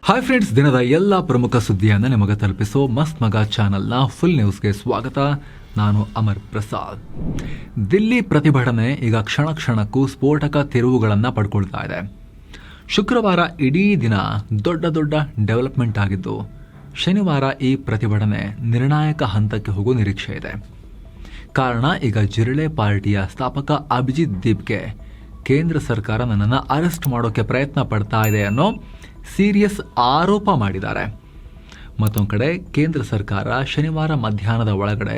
Hi friends, ದಿನದ ಎಲ್ಲ ಪ್ರಮುಖ ಸುದ್ದಿಯನ್ನು ನಿಮಗೆ ತಲುಪಿಸೋ ಮಸ್ತ್ ಮಗ ಚಾನಲ್ನ ಫುಲ್ ನ್ಯೂಸ್ಗೆ ಸ್ವಾಗತ. ನಾನು ಅಮರ್ ಪ್ರಸಾದ್. ದಿಲ್ಲಿ ಪ್ರತಿಭಟನೆ ಈಗ ಕ್ಷಣ ಕ್ಷಣಕ್ಕೂ ಸ್ಫೋಟಕ ತಿರುವುಗಳನ್ನು ಪಡ್ಕೊಳ್ತಾ ಇದೆ. ಶುಕ್ರವಾರ ಇಡೀ ದಿನ ದೊಡ್ಡ ಡೆವಲಪ್ಮೆಂಟ್ ಆಗಿದ್ದು, ಶನಿವಾರ ಈ ಪ್ರತಿಭಟನೆ ನಿರ್ಣಾಯಕ ಹಂತಕ್ಕೆ ಹೋಗುವ ನಿರೀಕ್ಷೆ ಇದೆ. ಕಾರಣ, ಈಗ ಜಿರಳೆ ಪಾರ್ಟಿಯ ಸ್ಥಾಪಕ ಅಭಿಜಿತ್ ದೀಪ್ಗೆ ಕೇಂದ್ರ ಸರ್ಕಾರ ನನ್ನನ್ನು ಅರೆಸ್ಟ್ ಮಾಡೋಕ್ಕೆ ಪ್ರಯತ್ನ ಪಡ್ತಾ ಇದೆ ಅನ್ನೋ ಸೀರಿಯಸ್ ಆರೋಪ ಮಾಡಿದ್ದಾರೆ. ಮತ್ತೊಂದು ಕಡೆ ಕೇಂದ್ರ ಸರ್ಕಾರ ಶನಿವಾರ ಮಧ್ಯಾಹ್ನದ ಒಳಗಡೆ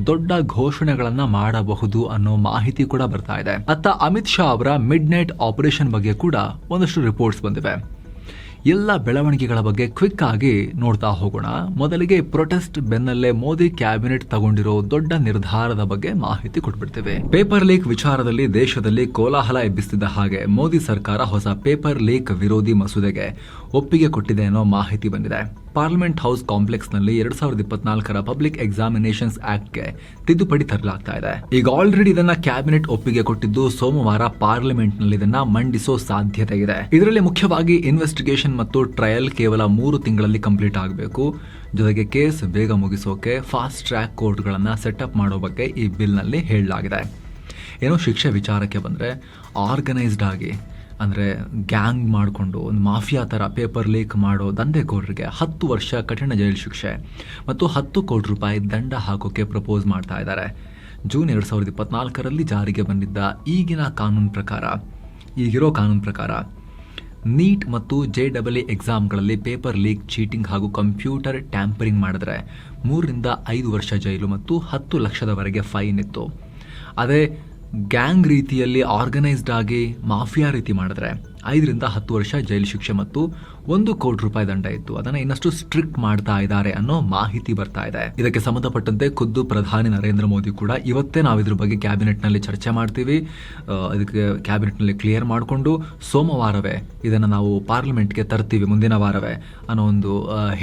ದೊಡ್ಡ ಘೋಷಣೆಗಳನ್ನು ಮಾಡಬಹುದು ಅನ್ನೋ ಮಾಹಿತಿ ಕೂಡ ಬರ್ತಾ ಇದೆ. ಅತ್ತ ಅಮಿತ್ ಶಾ ಅವರ ಮಿಡ್ ನೈಟ್ ಆಪರೇಷನ್ ಬಗ್ಗೆ ಕೂಡ ಒಂದಷ್ಟು ರಿಪೋರ್ಟ್ಸ್ ಬಂದಿವೆ. ಎಲ್ಲ ಬೆಳವಣಿಗೆಗಳ ಬಗ್ಗೆ ಕ್ವಿಕ್ ಆಗಿ ನೋಡ್ತಾ ಹೋಗೋಣ. ಮೊದಲಿಗೆ ಪ್ರೊಟೆಸ್ಟ್ ಬೆನ್ನಲ್ಲೇ ಮೋದಿ ಕ್ಯಾಬಿನೆಟ್ ತಗೊಂಡಿರೋ ದೊಡ್ಡ ನಿರ್ಧಾರದ ಬಗ್ಗೆ ಮಾಹಿತಿ ಕೊಟ್ಬಿಡ್ತೇವೆ. ಪೇಪರ್ ಲೀಕ್ ವಿಚಾರದಲ್ಲಿ ದೇಶದಲ್ಲಿ ಕೋಲಾಹಲ ಎಬ್ಬಿಸುತ್ತಿದ್ದ ಹಾಗೆ ಮೋದಿ ಸರ್ಕಾರ ಹೊಸ ಪೇಪರ್ ಲೀಕ್ ವಿರೋಧಿ ಮಸೂದೆಗೆ ಒಪ್ಪಿಗೆ ಕೊಟ್ಟಿದೆ ಅನ್ನೋ ಮಾಹಿತಿ ಬಂದಿದೆ. ಪಾರ್ಲಿಮೆಂಟ್ ಹೌಸ್ ಕಾಂಪ್ಲೆಕ್ಸ್ ನಲ್ಲಿ 2024ರ ಪಬ್ಲಿಕ್ ಎಕ್ಸಾಮಿನೇಷನ್ಸ್ ಆಕ್ಟ್ಗೆ ತಿದ್ದುಪಡಿ ತರಲಾಗ್ತಾ ಇದೆ. ಈಗ ಆಲ್ರೆಡಿ ಇದನ್ನ ಕ್ಯಾಬಿನೆಟ್ ಒಪ್ಪಿಗೆ ಕೊಟ್ಟಿದ್ದು, ಸೋಮವಾರ ಪಾರ್ಲಿಮೆಂಟ್ ನಲ್ಲಿ ಇದನ್ನ ಮಂಡಿಸೋ ಸಾಧ್ಯತೆ ಇದೆ. ಇದರಲ್ಲಿ ಮುಖ್ಯವಾಗಿ ಇನ್ವೆಸ್ಟಿಗೇಷನ್ ಮತ್ತು ಟ್ರಯಲ್ ಕೇವಲ 3 ತಿಂಗಳಲ್ಲಿ ಕಂಪ್ಲೀಟ್ ಆಗಬೇಕು. ಜೊತೆಗೆ ಕೇಸ್ ಬೇಗ ಮುಗಿಸೋಕೆ ಫಾಸ್ಟ್ ಟ್ರ್ಯಾಕ್ ಕೋರ್ಟ್ಗಳನ್ನು ಸೆಟಪ್ ಮಾಡೋ ಬಗ್ಗೆ ಈ ಬಿಲ್ ನಲ್ಲಿ ಹೇಳಲಾಗಿದೆ. ಏನೋ ಶಿಕ್ಷೆ ವಿಚಾರಕ್ಕೆ ಬಂದ್ರೆ, ಆರ್ಗನೈಸ್ಡ್ ಆಗಿ ಅಂದರೆ ಗ್ಯಾಂಗ್ ಮಾಡಿಕೊಂಡು ಒಂದು ಮಾಫಿಯಾ ಥರ ಪೇಪರ್ ಲೀಕ್ ಮಾಡೋ ದಂಧೆಕೋರರಿಗೆ 10 ವರ್ಷ ಕಠಿಣ ಜೈಲು ಶಿಕ್ಷೆ ಮತ್ತು 10 ಕೋಟಿ ರೂಪಾಯಿ ದಂಡ ಹಾಕೋಕೆ ಪ್ರಪೋಸ್ ಮಾಡ್ತಾ ಇದ್ದಾರೆ. ಜೂನ್ 2024ರಲ್ಲಿ ಜಾರಿಗೆ ಬಂದಿದ್ದ ಈಗಿರೋ ಕಾನೂನು ಪ್ರಕಾರ ನೀಟ್ ಮತ್ತು JEE ಎಕ್ಸಾಮ್ಗಳಲ್ಲಿ ಪೇಪರ್ ಲೀಕ್, ಚೀಟಿಂಗ್ ಹಾಗೂ ಕಂಪ್ಯೂಟರ್ ಟ್ಯಾಂಪರಿಂಗ್ ಮಾಡಿದ್ರೆ 3 ರಿಂದ 5 ವರ್ಷ ಜೈಲು ಮತ್ತು 10 ಲಕ್ಷದವರೆಗೆ ಫೈನ್ ಇತ್ತು. ಅದೇ ಗ್ಯಾಂಗ್ ರೀತಿಯಲ್ಲಿ ಆರ್ಗನೈಸ್ಡ್ ಆಗಿ ಮಾಫಿಯಾ ರೀತಿ ಮಾಡಿದ್ರೆ 5 ರಿಂದ 10 ವರ್ಷ ಜೈಲು ಶಿಕ್ಷೆ ಮತ್ತು 1 ಕೋಟಿ ರೂಪಾಯಿ ದಂಡ ಇತ್ತು. ಅದನ್ನು ಇನ್ನಷ್ಟು ಸ್ಟ್ರಿಕ್ಟ್ ಮಾಡ್ತಾ ಇದ್ದಾರೆ ಅನ್ನೋ ಮಾಹಿತಿ ಬರ್ತಾ ಇದೆ. ಇದಕ್ಕೆ ಸಂಬಂಧಪಟ್ಟಂತೆ ಖುದ್ದು ಪ್ರಧಾನಿ ನರೇಂದ್ರ ಮೋದಿ ಕೂಡ ಇವತ್ತೇ ನಾವು ಇದ್ರ ಬಗ್ಗೆ ಕ್ಯಾಬಿನೆಟ್ ನಲ್ಲಿ ಚರ್ಚೆ ಮಾಡ್ತೀವಿ, ಇದಕ್ಕೆ ಕ್ಯಾಬಿನೆಟ್ ನಲ್ಲಿ ಕ್ಲಿಯರ್ ಮಾಡಿಕೊಂಡು ಸೋಮವಾರವೇ ಇದನ್ನು ನಾವು ಪಾರ್ಲಿಮೆಂಟ್ಗೆ ತರ್ತೀವಿ, ಮುಂದಿನ ವಾರವೇ ಅನ್ನೋ ಒಂದು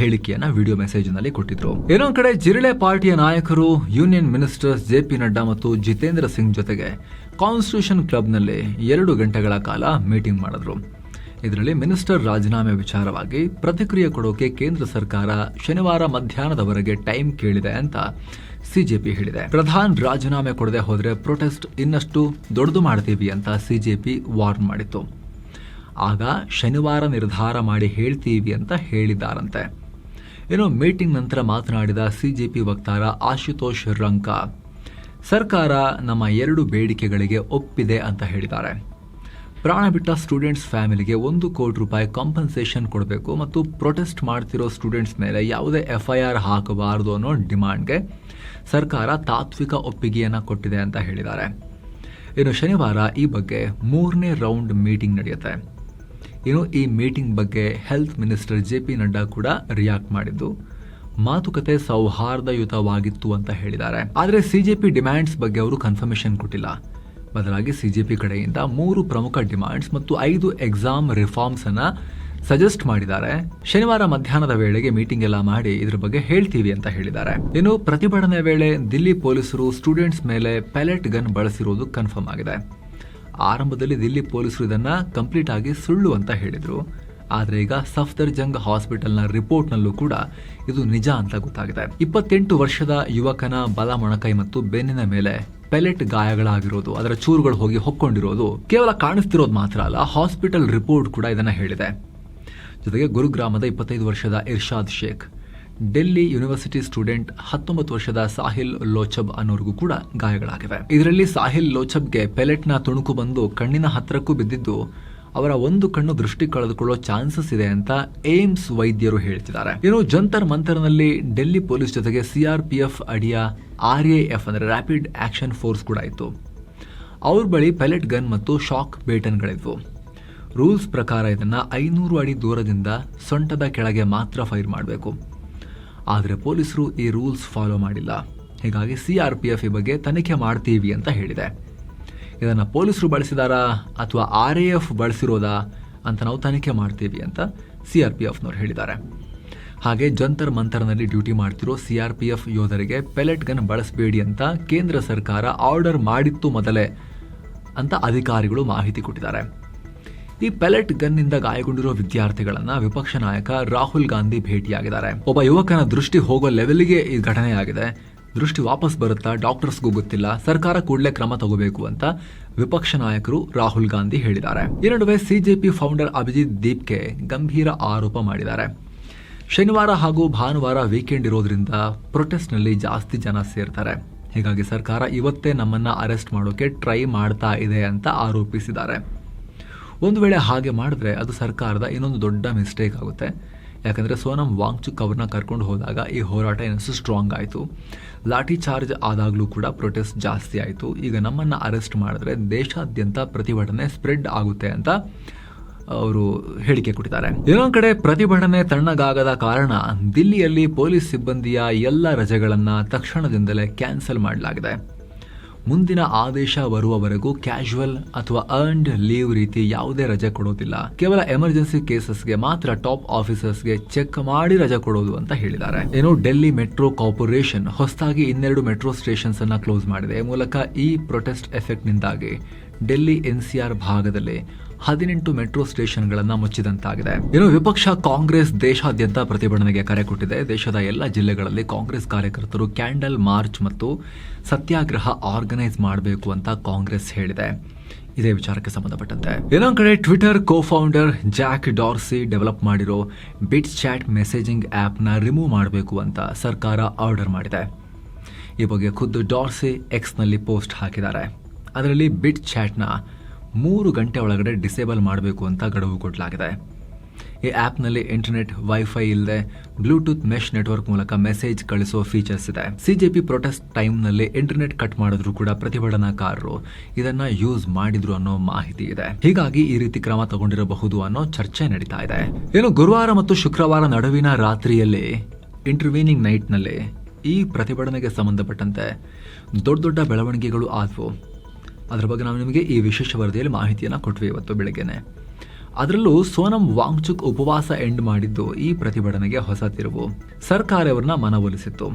ಹೇಳಿಕೆಯನ್ನ ವಿಡಿಯೋ ಮೆಸೇಜ್ ನಲ್ಲಿ ಕೊಟ್ಟಿದ್ರು. ಇನ್ನೊಂದು ಕಡೆ ಜಿರಳೆ ಪಾರ್ಟಿಯ ನಾಯಕರು ಯೂನಿಯನ್ ಮಿನಿಸ್ಟರ್ಸ್ JP ನಡ್ಡಾ ಮತ್ತು ಜಿತೇಂದ್ರ ಸಿಂಗ್ ಜೊತೆಗೆ ಕಾನ್ಸ್ಟಿಟ್ಯೂಷನ್ ಕ್ಲಬ್ನಲ್ಲಿ 2 ಗಂಟೆಗಳ ಕಾಲ ಮೀಟಿಂಗ್ ಮಾಡಿದ್ರು. ಇದರಲ್ಲಿ ಮಿನಿಸ್ಟರ್ ರಾಜೀನಾಮೆ ವಿಚಾರವಾಗಿ ಪ್ರತಿಕ್ರಿಯೆ ಕೊಡೋಕೆ ಕೇಂದ್ರ ಸರ್ಕಾರ ಶನಿವಾರ ಮಧ್ಯಾಹ್ನದವರೆಗೆ ಟೈಮ್ ಕೇಳಿದೆ ಅಂತ CJP ಹೇಳಿದೆ. ಪ್ರಧಾನ್ ರಾಜೀನಾಮೆ ಕೊಡದೆ ಹೋದ್ರೆ ಪ್ರೊಟೆಸ್ಟ್ ಇನ್ನಷ್ಟು ದೊಡ್ಡದು ಮಾಡ್ತೀವಿ ಅಂತ CJP ವಾರ್ನ್ ಮಾಡಿತ್ತು. ಆಗ ಶನಿವಾರ ನಿರ್ಧಾರ ಮಾಡಿ ಹೇಳ್ತೀವಿ ಅಂತ ಹೇಳಿದ್ದಾರಂತೆ. ಇನ್ನು ಮೀಟಿಂಗ್ ನಂತರ ಮಾತನಾಡಿದ CJP ವಕ್ತಾರ ಆಶುತೋಷ್ ರಂಕಾ, ಸರ್ಕಾರ ನಮ್ಮ 2 ಬೇಡಿಕೆಗಳಿಗೆ ಒಪ್ಪಿದೆ ಅಂತ ಹೇಳಿದ್ದಾರೆ. ಪ್ರಾಣ ಬಿಟ್ಟ ಸ್ಟೂಡೆಂಟ್ಸ್ ಫ್ಯಾಮಿಲಿಗೆ 1 ಕೋಟಿ ರೂಪಾಯಿ ಕಾಂಪನ್ಸೇಷನ್ ಕೊಡಬೇಕು ಮತ್ತು ಪ್ರೊಟೆಸ್ಟ್ ಮಾಡ್ತಿರೋ ಸ್ಟೂಡೆಂಟ್ಸ್ ಮೇಲೆ ಯಾವುದೇ FIR ಹಾಕಬಾರದು ಅನ್ನೋ ಡಿಮಾಂಡ್ಗೆ ಸರ್ಕಾರ ತಾತ್ವಿಕ ಒಪ್ಪಿಗೆಯನ್ನು ಕೊಟ್ಟಿದೆ ಅಂತ ಹೇಳಿದ್ದಾರೆ. ಇನ್ನು ಶನಿವಾರ ಈ ಬಗ್ಗೆ 3ನೇ ರೌಂಡ್ ಮೀಟಿಂಗ್ ನಡೆಯುತ್ತೆ. ಇನ್ನು ಈ ಮೀಟಿಂಗ್ ಬಗ್ಗೆ ಹೆಲ್ತ್ ಮಿನಿಸ್ಟರ್ JP ನಡ್ಡಾ ಕೂಡ ರಿಯಾಕ್ಟ್ ಮಾಡಿದ್ದು, ಮಾತುಕತೆ ಸೌಹಾರ್ದಯುತವಾಗಿತ್ತು ಅಂತ ಹೇಳಿದ್ದಾರೆ. ಆದರೆ CJP ಡಿಮ್ಯಾಂಡ್ಸ್ ಬಗ್ಗೆ ಅವರು ಕನ್ಫರ್ಮೇಷನ್ ಕೊಟ್ಟಿಲ್ಲ. ಬದಲಾಗಿ CJP ಕಡೆಯಿಂದ 3 ಪ್ರಮುಖ ಡಿಮ್ಯಾಂಡ್ಸ್ ಮತ್ತು 5 ಎಕ್ಸಾಮ್ ರಿಫಾರ್ಮ್ಸ್ ಅನ್ನ ಸಜೆಸ್ಟ್ ಮಾಡಿದ್ದಾರೆ. ಶನಿವಾರ ಮಧ್ಯಾಹ್ನದ ವೇಳೆಗೆ ಮೀಟಿಂಗ್ ಎಲ್ಲ ಮಾಡಿ ಇದ್ರ ಬಗ್ಗೆ ಹೇಳ್ತೀವಿ ಅಂತ ಹೇಳಿದ್ದಾರೆ. ಇನ್ನು ಪ್ರತಿಭಟನೆ ವೇಳೆ ದಿಲ್ಲಿ ಪೊಲೀಸರು ಸ್ಟೂಡೆಂಟ್ಸ್ ಮೇಲೆ ಪೆಲೆಟ್ ಗನ್ ಬಳಸಿರೋದು ಕನ್ಫರ್ಮ್ ಆಗಿದೆ. ಆರಂಭದಲ್ಲಿ ದಿಲ್ಲಿ ಪೊಲೀಸರು ಇದನ್ನ ಕಂಪ್ಲೀಟ್ ಆಗಿ ಸುಳ್ಳು ಅಂತ ಹೇಳಿದ್ರು. ಆದರೆ ಈಗ ಸಫ್ದರ್ಜಂಗ್ ಹಾಸ್ಪಿಟಲ್ನ ರಿಪೋರ್ಟ್ನಲ್ಲೂ ಕೂಡ ಇದು ನಿಜ ಅಂತ ಗೊತ್ತಾಗಿದೆ. 28 ವರ್ಷದ ಯುವಕನ ಬಲ ಮೊಣಕೈ ಮತ್ತು ಬೆನ್ನಿನ ಮೇಲೆ ಪೆಲೆಟ್ ಗಾಯಗಳಾಗಿರೋದು, ಅದರ ಚೂರುಗಳು ಹೋಗಿ ಹೊಕ್ಕೊಂಡಿರೋದು ಕೇವಲ ಕಾಣಿಸ್ತಿರೋದು ಮಾತ್ರ ಅಲ್ಲ, ಹಾಸ್ಪಿಟಲ್ ರಿಪೋರ್ಟ್ ಕೂಡ ಇದನ್ನ ಹೇಳಿದೆ. ಜೊತೆಗೆ ಗುರುಗ್ರಾಮದ 25 ವರ್ಷದ ಇರ್ಷಾದ್ ಶೇಖ್, ಡೆಲ್ಲಿ ಯೂನಿವರ್ಸಿಟಿ ಸ್ಟೂಡೆಂಟ್ 19 ವರ್ಷದ ಸಾಹಿಲ್ ಲೋಚಬ್ ಅನ್ನೋರಿಗೂ ಕೂಡ ಗಾಯಗಳಾಗಿವೆ. ಇದರಲ್ಲಿ ಸಾಹಿಲ್ ಲೋಚಬ್ಗೆ ಪೆಲೆಟ್ನ ತುಣುಕು ಬಂದು ಕಣ್ಣಿನ ಹತ್ತಿರಕ್ಕೂ ಬಿದ್ದಿದ್ದು, ಅವರ 1 ಕಣ್ಣು ದೃಷ್ಟಿ ಕಳೆದುಕೊಳ್ಳೋ ಚಾನ್ಸಸ್ ಇದೆ ಅಂತ ಏಮ್ಸ್ ವೈದ್ಯರು ಹೇಳ್ತಿದ್ದಾರೆ. ಇನ್ನು ಜಂತರ್ ಮಂತರ್ನಲ್ಲಿ ಡೆಲ್ಲಿ ಪೊಲೀಸ್ ಜೊತೆಗೆ CRPF ಅಡಿಯ RAF ಅಂದ್ರೆ ರ್ಯಾಪಿಡ್ ಆಕ್ಷನ್ ಫೋರ್ಸ್ ಕೂಡ ಇತ್ತು. ಅವ್ರ ಬಳಿ ಪೆಲೆಟ್ ಗನ್ ಮತ್ತು ಶಾಕ್ ಬೇಟನ್ಗಳಿದ್ವು. ರೂಲ್ಸ್ ಪ್ರಕಾರ ಇದನ್ನ 500 ಅಡಿ ದೂರದಿಂದ ಸೊಂಟದ ಕೆಳಗೆ ಮಾತ್ರ ಫೈರ್ ಮಾಡಬೇಕು. ಆದರೆ ಪೊಲೀಸರು ಈ ರೂಲ್ಸ್ ಫಾಲೋ ಮಾಡಿಲ್ಲ. ಹೀಗಾಗಿ CRPF ಈ ಬಗ್ಗೆ ತನಿಖೆ ಮಾಡ್ತೀವಿ ಅಂತ ಹೇಳಿದೆ. ಇದನ್ನು ಪೊಲೀಸರು ಬಳಸಿದಾರಾ ಅಥವಾ RAF ಬಳಸಿರೋದಾ ಅಂತ ನಾವು ತನಿಖೆ ಮಾಡ್ತೀವಿ ಅಂತ CRPFನವ್ರು ಹೇಳಿದ್ದಾರೆ. ಹಾಗೆ ಜಂತರ್ ಮಂತರ್ನಲ್ಲಿ ಡ್ಯೂಟಿ ಮಾಡ್ತಿರೋ CRPF ಯೋಧರಿಗೆ ಪೆಲೆಟ್ ಗನ್ ಬಳಸಬೇಡಿ ಅಂತ ಕೇಂದ್ರ ಸರ್ಕಾರ ಆರ್ಡರ್ ಮಾಡಿತ್ತು ಮೊದಲೇ ಅಂತ ಅಧಿಕಾರಿಗಳು ಮಾಹಿತಿ ಕೊಟ್ಟಿದ್ದಾರೆ. ಈ ಪೆಲೆಟ್ ಗನ್ನಿಂದ ಗಾಯಗೊಂಡಿರುವ ವಿದ್ಯಾರ್ಥಿಗಳನ್ನ ವಿಪಕ್ಷ ನಾಯಕ ರಾಹುಲ್ ಗಾಂಧಿ ಭೇಟಿಯಾಗಿದ್ದಾರೆ. ಒಬ್ಬ ಯುವಕನ ದೃಷ್ಟಿ ಹೋಗೋ ಲೆವೆಲ್ಗೆ ಈ ಘಟನೆಯಾಗಿದೆ. ದೃಷ್ಟಿ ವಾಪಸ್ ಬರುತ್ತಾ ಡಾಕ್ಟರ್ಸ್ಗೂ ಗೊತ್ತಿಲ್ಲ, ಸರ್ಕಾರ ಕೂಡಲೇ ಕ್ರಮ ತಗೋಬೇಕು ಅಂತ ವಿಪಕ್ಷ ನಾಯಕರು ರಾಹುಲ್ ಗಾಂಧಿ ಹೇಳಿದ್ದಾರೆ. ಈ ನಡುವೆ ಸಿಜೆಪಿ ಫೌಂಡರ್ ಅಭಿಜಿತ್ ದೀಪ್ಗೆ ಗಂಭೀರ ಆರೋಪ ಮಾಡಿದ್ದಾರೆ. ಶನಿವಾರ ಹಾಗೂ ಭಾನುವಾರ ವೀಕೆಂಡ್ ಇರೋದ್ರಿಂದ ಪ್ರೊಟೆಸ್ಟ್ನಲ್ಲಿ ಜಾಸ್ತಿ ಜನ ಸೇರ್ತಾರೆ, ಹೀಗಾಗಿ ಸರ್ಕಾರ ಇವತ್ತೇ ನಮ್ಮನ್ನ ಅರೆಸ್ಟ್ ಮಾಡೋಕೆ ಟ್ರೈ ಮಾಡ್ತಾ ಇದೆ ಅಂತ ಆರೋಪಿಸಿದ್ದಾರೆ. ಒಂದು ವೇಳೆ ಹಾಗೆ ಮಾಡಿದ್ರೆ ಅದು ಸರ್ಕಾರದ ಇನ್ನೊಂದು ದೊಡ್ಡ ಮಿಸ್ಟೇಕ್ ಆಗುತ್ತೆ. ಯಾಕಂದರೆ ಸೋನಂ ವಾಂಗ್ಚುಕ್ ಅವ್ರನ್ನ ಕರ್ಕೊಂಡು ಹೋದಾಗ ಈ ಹೋರಾಟ ಇನ್ನಷ್ಟು ಸ್ಟ್ರಾಂಗ್ ಆಯಿತು. ಲಾಠಿ ಚಾರ್ಜ್ ಆದಾಗಲೂ ಕೂಡ ಪ್ರೊಟೆಸ್ಟ್ ಜಾಸ್ತಿ ಆಯಿತು. ಈಗ ನಮ್ಮನ್ನು ಅರೆಸ್ಟ್ ಮಾಡಿದ್ರೆ ದೇಶಾದ್ಯಂತ ಪ್ರತಿಭಟನೆ ಸ್ಪ್ರೆಡ್ ಆಗುತ್ತೆ ಅಂತ ಅವರು ಹೇಳಿಕೆ ಕೊಟ್ಟಿದ್ದಾರೆ. ಇನ್ನೊಂದು ಕಡೆ ಪ್ರತಿಭಟನೆ ತಣ್ಣಗಾಗದ ಕಾರಣ ದಿಲ್ಲಿಯಲ್ಲಿ ಪೊಲೀಸ್ ಸಿಬ್ಬಂದಿಯ ಎಲ್ಲ ರಜೆಗಳನ್ನು ತಕ್ಷಣದಿಂದಲೇ ಕ್ಯಾನ್ಸಲ್ ಮಾಡಲಾಗಿದೆ. ಮುಂದಿನ ಆದೇಶ ಬರುವವರೆಗೂ ಕ್ಯಾಶುವಲ್ ಅಥವಾ ಅರ್ನ್ಡ್ ಲೀವ್ ರೀತಿ ಯಾವುದೇ ರಜೆ ಕೊಡೋದಿಲ್ಲ. ಕೇವಲ ಎಮರ್ಜೆನ್ಸಿ ಕೇಸಸ್ಗೆ ಮಾತ್ರ ಟಾಪ್ ಆಫೀಸರ್ಸ್ಗೆ ಚೆಕ್ ಮಾಡಿ ರಜೆ ಕೊಡೋದು ಅಂತ ಹೇಳಿದ್ದಾರೆ. ಏನು ಡೆಲ್ಲಿ ಮೆಟ್ರೋ ಕಾರ್ಪೊರೇಷನ್ ಹೊಸದಾಗಿ 2 ಮೆಟ್ರೋ ಸ್ಟೇಷನ್ಸ್ ಅನ್ನ ಕ್ಲೋಸ್ ಮಾಡಿದೆ. ಈ ಮೂಲಕ ಈ ಪ್ರೊಟೆಸ್ಟ್ ಎಫೆಕ್ಟ್ ನಿಂದಾಗಿ ಡೆಲ್ಲಿ ಎನ್ಸಿಆರ್ ಭಾಗದಲ್ಲಿ 18 ಮೆಟ್ರೋ ಸ್ಟೇಷನ್ಗಳನ್ನು ಮುಚ್ಚಿದಂತಾಗಿದೆ. ಇನ್ನು ವಿಪಕ್ಷ ಕಾಂಗ್ರೆಸ್ ದೇಶಾದ್ಯಂತ ಪ್ರತಿಭಟನೆಗೆ ಕರೆ ಕೊಟ್ಟಿದೆ. ದೇಶದ ಎಲ್ಲ ಜಿಲ್ಲೆಗಳಲ್ಲಿ ಕಾಂಗ್ರೆಸ್ ಕಾರ್ಯಕರ್ತರು ಕ್ಯಾಂಡಲ್ ಮಾರ್ಚ್ ಮತ್ತು ಸತ್ಯಾಗ್ರಹ ಆರ್ಗನೈಸ್ ಮಾಡಬೇಕು ಅಂತ ಕಾಂಗ್ರೆಸ್ ಹೇಳಿದೆ. ಇದೇ ವಿಚಾರಕ್ಕೆ ಸಂಬಂಧಪಟ್ಟಂತೆ ಇನ್ನೊಂದು ಕಡೆ ಟ್ವಿಟರ್ ಕೋ-ಫೌಂಡರ್ ಜಾಕ್ ಡಾರ್ಸಿ ಡೆವಲಪ್ ಮಾಡಿರೋ ಬಿಟ್ಸ್ ಚಾಟ್ ಮೆಸೇಜಿಂಗ್ ಆ್ಯಪ್ನ ರಿಮೂವ್ ಮಾಡಬೇಕು ಅಂತ ಸರ್ಕಾರ ಆರ್ಡರ್ ಮಾಡಿದೆ. ಈ ಬಗ್ಗೆ ಖುದ್ದು ಡಾರ್ಸಿ ಎಕ್ಸ್ನಲ್ಲಿ ಪೋಸ್ಟ್ ಹಾಕಿದ್ದಾರೆ. ಅದರಲ್ಲಿ ಬಿಟ್ ಚಾಟ್ನ 3 ಗಂಟೆ ಒಳಗಡೆ ಡಿಸೇಬಲ್ ಮಾಡಬೇಕು ಅಂತ ಗಡುವು ಕೊಡಲಾಗಿದೆ. ಈ ಆ್ಯಪ್ನಲ್ಲಿ ಇಂಟರ್ನೆಟ್, ವೈಫೈ ಇಲ್ಲದೆ ಬ್ಲೂಟೂತ್ ಮೆಶ್ ನೆಟ್ವರ್ಕ್ ಮೂಲಕ ಮೆಸೇಜ್ ಕಳಿಸೋ ಫೀಚರ್ಸ್ ಇದೆ. ಸಿಜೆಪಿ ಪ್ರೊಟೆಸ್ಟ್ ಟೈಮ್ನಲ್ಲಿ ಇಂಟರ್ನೆಟ್ ಕಟ್ ಮಾಡಿದ್ರು ಕೂಡ ಪ್ರತಿಭಟನಾಕಾರರು ಇದನ್ನ ಯೂಸ್ ಮಾಡಿದ್ರು ಅನ್ನೋ ಮಾಹಿತಿ ಇದೆ. ಹೀಗಾಗಿ ಈ ರೀತಿ ಕ್ರಮ ತಗೊಂಡಿರಬಹುದು ಅನ್ನೋ ಚರ್ಚೆ ನಡೀತಾ ಇದೆ. ಏನು ಗುರುವಾರ ಮತ್ತು ಶುಕ್ರವಾರ ನಡುವಿನ ರಾತ್ರಿಯಲ್ಲಿ ಇಂಟರ್ವೀನಿಂಗ್ ನೈಟ್ನಲ್ಲಿ ಈ ಪ್ರತಿಭಟನೆಗೆ ಸಂಬಂಧಪಟ್ಟಂತೆ ದೊಡ್ಡ ಬೆಳವಣಿಗೆಗಳು ಆದವು. ಅದರ ಬಗ್ಗೆ ನಾವು ನಿಮಗೆ ಈ ವಿಶೇಷ ವರದಿಯಲ್ಲಿ ಮಾಹಿತಿಯನ್ನು ಕೊಟ್ವಿ ಇವತ್ತು ಬೆಳಗ್ಗೆನೆ. ಅದರಲ್ಲೂ ಸೋನಂ ವಾಂಗ್ಚುಕ್ ಉಪವಾಸ ಎಂಡ್ ಮಾಡಿದ್ದು ಈ ಪ್ರತಿಭಟನೆಗೆ ಹೊಸ ತಿರುವು. ಸರ್ಕಾರ ಅವರನ್ನ ಮನವೊಲಿಸಿತ್ತು.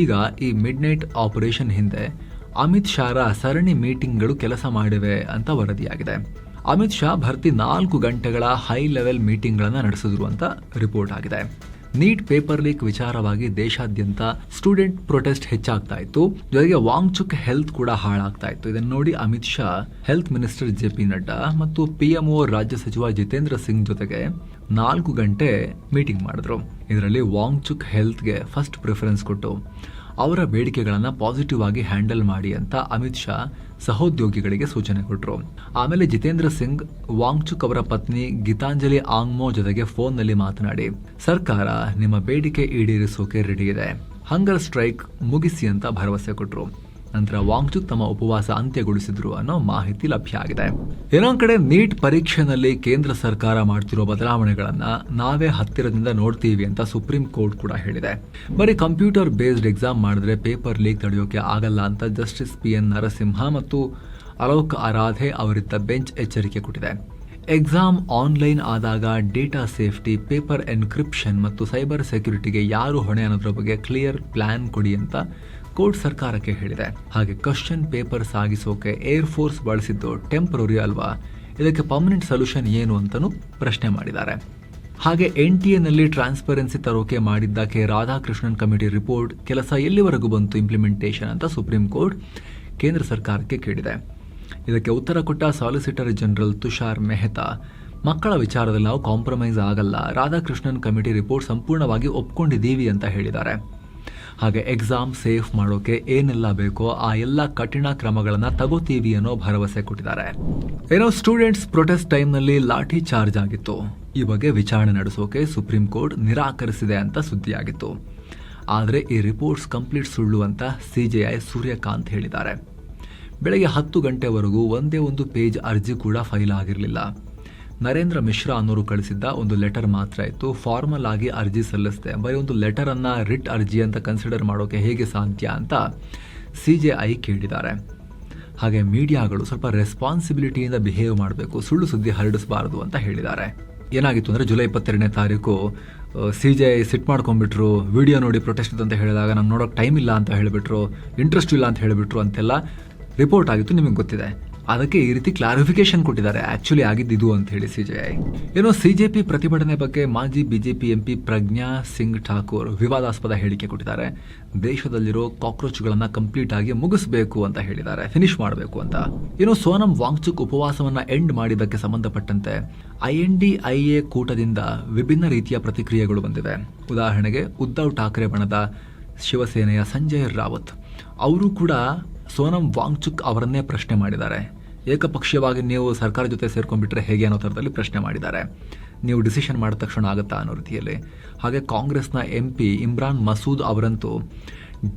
ಈಗ ಈ ಮಿಡ್ ನೈಟ್ ಆಪರೇಷನ್ ಹಿಂದೆ ಅಮಿತ್ ಶಾರ ಸರಣಿ ಮೀಟಿಂಗ್ಗಳು ಕೆಲಸ ಮಾಡಿವೆ ಅಂತ ವರದಿಯಾಗಿದೆ. ಅಮಿತ್ ಶಾ ಭರ್ತಿ 4 ಗಂಟೆಗಳ ಹೈ ಲೆವೆಲ್ ಮೀಟಿಂಗ್ಗಳನ್ನು ನಡೆಸಿದ್ರು ಅಂತ ರಿಪೋರ್ಟ್ ಆಗಿದೆ. ನೀಟ್ ಪೇಪರ್ ಲೀಕ್ ವಿಚಾರವಾಗಿ ದೇಶಾದ್ಯಂತ ಸ್ಟೂಡೆಂಟ್ ಪ್ರೊಟೆಸ್ಟ್ ಹೆಚ್ಚಾಗ್ತಾ ಇತ್ತು. ಜೊತೆಗೆ ವಾಂಗ್ಚುಕ್ ಹೆಲ್ತ್ ಕೂಡ ಹಾಳಾಗ್ತಾ ಇತ್ತು. ಇದನ್ನು ನೋಡಿ Amit Shah health minister J P. Nadda ಮತ್ತು PMO ರಾಜ್ಯ ಸಚಿವ ಜಿತೇಂದ್ರ ಸಿಂಗ್ ಜೊತೆಗೆ 4 ಗಂಟೆ ಮೀಟಿಂಗ್ ಮಾಡಿದ್ರು. ಇದರಲ್ಲಿ ವಾಂಗ್ಚುಕ್ ಹೆಲ್ತ್ಗೆ ಫಸ್ಟ್ ಪ್ರಿಫರೆನ್ಸ್ ಕೊಟ್ಟು ಅವರ ಬೇಡಿಕೆಗಳನ್ನು ಪಾಸಿಟಿವ್ ಆಗಿ ಹ್ಯಾಂಡಲ್ ಮಾಡಿ ಅಂತ ಅಮಿತ್ ಶಾ ಸಹೋದ್ಯೋಗಿಗಳಿಗೆ ಸೂಚನೆ ಕೊಟ್ಟರು. ಆಮೇಲೆ ಜಿತೇಂದ್ರ ಸಿಂಗ್ ವಾಂಗ್ಚುಕ್ ಅವರ ಪತ್ನಿ ಗೀತಾಂಜಲಿ ಆಂಗ್ಮೋ ಜೊತೆಗೆ ಫೋನ್ನಲ್ಲಿ ಮಾತನಾಡಿ ಸರ್ಕಾರ ನಿಮ್ಮ ಬೇಡಿಕೆ ಈಡೇರಿಸೋಕೆ ರೆಡಿ ಇದೆ, ಹಂಗರ್ ಸ್ಟ್ರೈಕ್ ಮುಗಿಸಿ ಅಂತ ಭರವಸೆ ಕೊಟ್ಟರು. ನಂತರ ವಾಂಗ್ಚುಕ್ ತಮ್ಮ ಉಪವಾಸ ಅಂತ್ಯಗೊಳಿಸಿದ್ರು ಅನ್ನೋ ಮಾಹಿತಿ ಲಭ್ಯ ಆಗಿದೆ. ಇನ್ನೊಂದು ಕಡೆ ನೀಟ್ ಪರೀಕ್ಷೆನಲ್ಲಿ ಕೇಂದ್ರ ಸರ್ಕಾರ ಮಾಡ್ತಿರೋ ಬದಲಾವಣೆಗಳನ್ನ ನಾವೇ ಹತ್ತಿರದಿಂದ ನೋಡ್ತೀವಿ ಅಂತ ಸುಪ್ರೀಂ ಕೋರ್ಟ್ ಕೂಡ ಹೇಳಿದೆ. ಬರೀ ಕಂಪ್ಯೂಟರ್ ಬೇಸ್ಡ್ ಎಕ್ಸಾಮ್ ಮಾಡಿದ್ರೆ ಪೇಪರ್ ಲೀಕ್ ತಡೆಯೋಕೆ ಆಗಲ್ಲ ಅಂತ ಜಸ್ಟಿಸ್ PN ನರಸಿಂಹ ಮತ್ತು ಅಲೋಕ್ ಆರಾಧೆ ಅವರಿದ್ದ ಬೆಂಚ್ ಎಚ್ಚರಿಕೆ ಕೊಟ್ಟಿದೆ. ಎಕ್ಸಾಮ್ ಆನ್ಲೈನ್ ಆದಾಗ ಡೇಟಾ ಸೇಫ್ಟಿ, ಪೇಪರ್ ಎನ್ಕ್ರಿಪ್ಷನ್ ಮತ್ತು ಸೈಬರ್ ಸೆಕ್ಯೂರಿಟಿಗೆ ಯಾರು ಹೊಣೆ ಅನ್ನೋದ್ರ ಬಗ್ಗೆ ಕ್ಲಿಯರ್ ಪ್ಲಾನ್ ಕೊಡಿ ಅಂತ ಕೋರ್ಟ್ ಸರ್ಕಾರಕ್ಕೆ ಹೇಳಿದೆ. ಹಾಗೆ ಕ್ವಶನ್ ಪೇಪರ್ ಸಾಗಿಸೋಕೆ ಏರ್ ಫೋರ್ಸ್ ಬಳಸಿದ್ದು ಟೆಂಪರರಿ ಅಲ್ವಾ, ಇದಕ್ಕೆ ಪರ್ಮನೆಂಟ್ ಸೊಲ್ಯೂಷನ್ ಏನು ಅಂತಲೂ ಪ್ರಶ್ನೆ ಮಾಡಿದ್ದಾರೆ. ಹಾಗೆ NTA ಟ್ರಾನ್ಸ್ಪರೆನ್ಸಿ ತರೋಕೆ ಮಾಡಿದ್ದ ಕೆ ರಾಧಾಕೃಷ್ಣನ್ ಕಮಿಟಿ ರಿಪೋರ್ಟ್ ಕೆಲಸ ಎಲ್ಲಿವರೆಗೂ ಬಂತು ಇಂಪ್ಲಿಮೆಂಟೇಷನ್ ಅಂತ ಸುಪ್ರೀಂ ಕೋರ್ಟ್ ಕೇಂದ್ರ ಸರ್ಕಾರಕ್ಕೆ ಕೇಳಿದೆ. ಇದಕ್ಕೆ ಉತ್ತರ ಕೊಟ್ಟ ಸಾಲಿಸಿಟರ್ ಜನರಲ್ ತುಷಾರ್ ಮೆಹ್ತಾ, ಮಕ್ಕಳ ವಿಚಾರದಲ್ಲಿ ನಾವು ಕಾಂಪ್ರಮೈಸ್ ಆಗಲ್ಲ, ರಾಧಾಕೃಷ್ಣನ್ ಕಮಿಟಿ ರಿಪೋರ್ಟ್ ಸಂಪೂರ್ಣವಾಗಿ ಒಪ್ಕೊಂಡಿದ್ದೀವಿ ಅಂತ ಹೇಳಿದ್ದಾರೆ. ಹಾಗೆ ಎಕ್ಸಾಮ್ ಸೇಫ್ ಮಾಡೋಕೆ ಏನೆಲ್ಲ ಬೇಕೋ ಆ ಎಲ್ಲ ಕಠಿಣ ಕ್ರಮಗಳನ್ನ ತಗೋತೀವಿ ಅನ್ನೋ ಭರವಸೆ ಕೊಟ್ಟಿದ್ದಾರೆ. ಏನೋ ಸ್ಟೂಡೆಂಟ್ಸ್ ಪ್ರೊಟೆಸ್ಟ್ ಟೈಮ್ನಲ್ಲಿ ಲಾಠಿ ಚಾರ್ಜ್ ಆಗಿತ್ತು. ಈ ಬಗ್ಗೆ ವಿಚಾರಣೆ ನಡೆಸೋಕೆ ಸುಪ್ರೀಂ ಕೋರ್ಟ್ ನಿರಾಕರಿಸಿದೆ ಅಂತ ಸುದ್ದಿಯಾಗಿತ್ತು. ಆದರೆ ಈ ರಿಪೋರ್ಟ್ಸ್ ಕಂಪ್ಲೀಟ್ ಸುಳ್ಳು ಅಂತ CJI ಸೂರ್ಯಕಾಂತ್ ಹೇಳಿದ್ದಾರೆ. ಬೆಳಗ್ಗೆ 10 ಗಂಟೆವರೆಗೂ ಒಂದೇ ಒಂದು ಪೇಜ್ ಅರ್ಜಿ ಕೂಡ ಫೈಲ್ ಆಗಿರಲಿಲ್ಲ. ನರೇಂದ್ರ ಮಿಶ್ರಾ ಅನ್ನೋರು ಕಳಿಸಿದ್ದ ಒಂದು ಲೆಟರ್ ಮಾತ್ರ ಇತ್ತು. ಫಾರ್ಮಲ್ ಆಗಿ ಅರ್ಜಿ ಸಲ್ಲಿಸಿದೆ. ಬರೀ ಒಂದು ಲೆಟರ್ ಅನ್ನ ರಿಟ್ ಅರ್ಜಿ ಅಂತ ಕನ್ಸಿಡರ್ ಮಾಡೋಕೆ ಹೇಗೆ ಸಾಧ್ಯ ಅಂತ CJI ಕೇಳಿದ್ದಾರೆ. ಹಾಗೆ ಮೀಡಿಯಾಗಳು ಸ್ವಲ್ಪ ರೆಸ್ಪಾನ್ಸಿಬಿಲಿಟಿಯಿಂದ ಬಿಹೇವ್ ಮಾಡಬೇಕು, ಸುಳ್ಳು ಸುದ್ದಿ ಹರಡಿಸಬಾರದು ಅಂತ ಹೇಳಿದ್ದಾರೆ. ಏನಾಗಿತ್ತು ಅಂದರೆ ಜುಲೈ 22ನೇ ತಾರೀಕು CJI ಸಿಟ್ ಮಾಡ್ಕೊಂಡ್ಬಿಟ್ರು. ವಿಡಿಯೋ ನೋಡಿ ಪ್ರೊಟೆಸ್ಟ್ ಅಂತ ಹೇಳಿದಾಗ ನಮ್ಗೆ ನೋಡೋಕೆ ಟೈಮ್ ಇಲ್ಲ ಅಂತ ಹೇಳಿಬಿಟ್ರು, ಇಂಟ್ರೆಸ್ಟ್ ಇಲ್ಲ ಅಂತ ಹೇಳಿಬಿಟ್ರು ಅಂತೆಲ್ಲ ರಿಪೋರ್ಟ್ ಆಗಿತ್ತು, ನಿಮಗೆ ಗೊತ್ತಿದೆ. ಅದಕ್ಕೆ ಈ ರೀತಿ ಕ್ಲಾರಿಫಿಕೇಶನ್ ಕೊಟ್ಟಿದ್ದಾರೆ, ಆಕ್ಚುಲಿ ಆಗಿದ್ದು ಅಂತ ಹೇಳಿ CJI. ಏನೋ CJP ಪ್ರತಿಭಟನೆ ಬಗ್ಗೆ ಮಾಜಿ ಬಿಜೆಪಿ MP ಪ್ರಜ್ಞಾ ಸಿಂಗ್ ಠಾಕೂರ್ ವಿವಾದಾಸ್ಪದ ಹೇಳಿಕೆ ಕೊಟ್ಟಿದ್ದಾರೆ. ದೇಶದಲ್ಲಿರೋ ಕಾಕ್ರೋಚ್ಗಳನ್ನ ಕಂಪ್ಲೀಟ್ ಆಗಿ ಮುಗಿಸಬೇಕು ಅಂತ ಹೇಳಿದ್ದಾರೆ, ಫಿನಿಶ್ ಮಾಡಬೇಕು ಅಂತ. ಏನೋ ಸೋನಂ ವಾಂಗ್ಚುಕ್ ಉಪವಾಸವನ್ನ ಎಂಡ್ ಮಾಡಿದ್ದಕ್ಕೆ ಸಂಬಂಧಪಟ್ಟಂತೆ INDIA ಕೂಟದಿಂದ ವಿಭಿನ್ನ ರೀತಿಯ ಪ್ರತಿಕ್ರಿಯೆಗಳು ಬಂದಿವೆ. ಉದಾಹರಣೆಗೆ ಉದ್ಧವ್ ಠಾಕ್ರೆ ಬಣದ ಶಿವಸೇನೆಯ ಸಂಜಯ್ ರಾವತ್ ಅವರು ಕೂಡ ಸೋನಂ ವಾಂಗ್ಚುಕ್ ಅವರನ್ನೇ ಪ್ರಶ್ನೆ ಮಾಡಿದ್ದಾರೆ. ಏಕಪಕ್ಷೀಯವಾಗಿ ನೀವು ಸರ್ಕಾರ ಜೊತೆ ಸೇರ್ಕೊಂಡ್ಬಿಟ್ರೆ ಹೇಗೆ ಅನ್ನೋ ಥರದಲ್ಲಿ ಪ್ರಶ್ನೆ ಮಾಡಿದ್ದಾರೆ. ನೀವು ಡಿಸಿಷನ್ ಮಾಡಿದ ತಕ್ಷಣ ಆಗುತ್ತಾ ಅನ್ನೋ ರೀತಿಯಲ್ಲಿ. ಹಾಗೆ ಕಾಂಗ್ರೆಸ್ನ MP ಇಮ್ರಾನ್ ಮಸೂದ್ ಅವರಂತೂ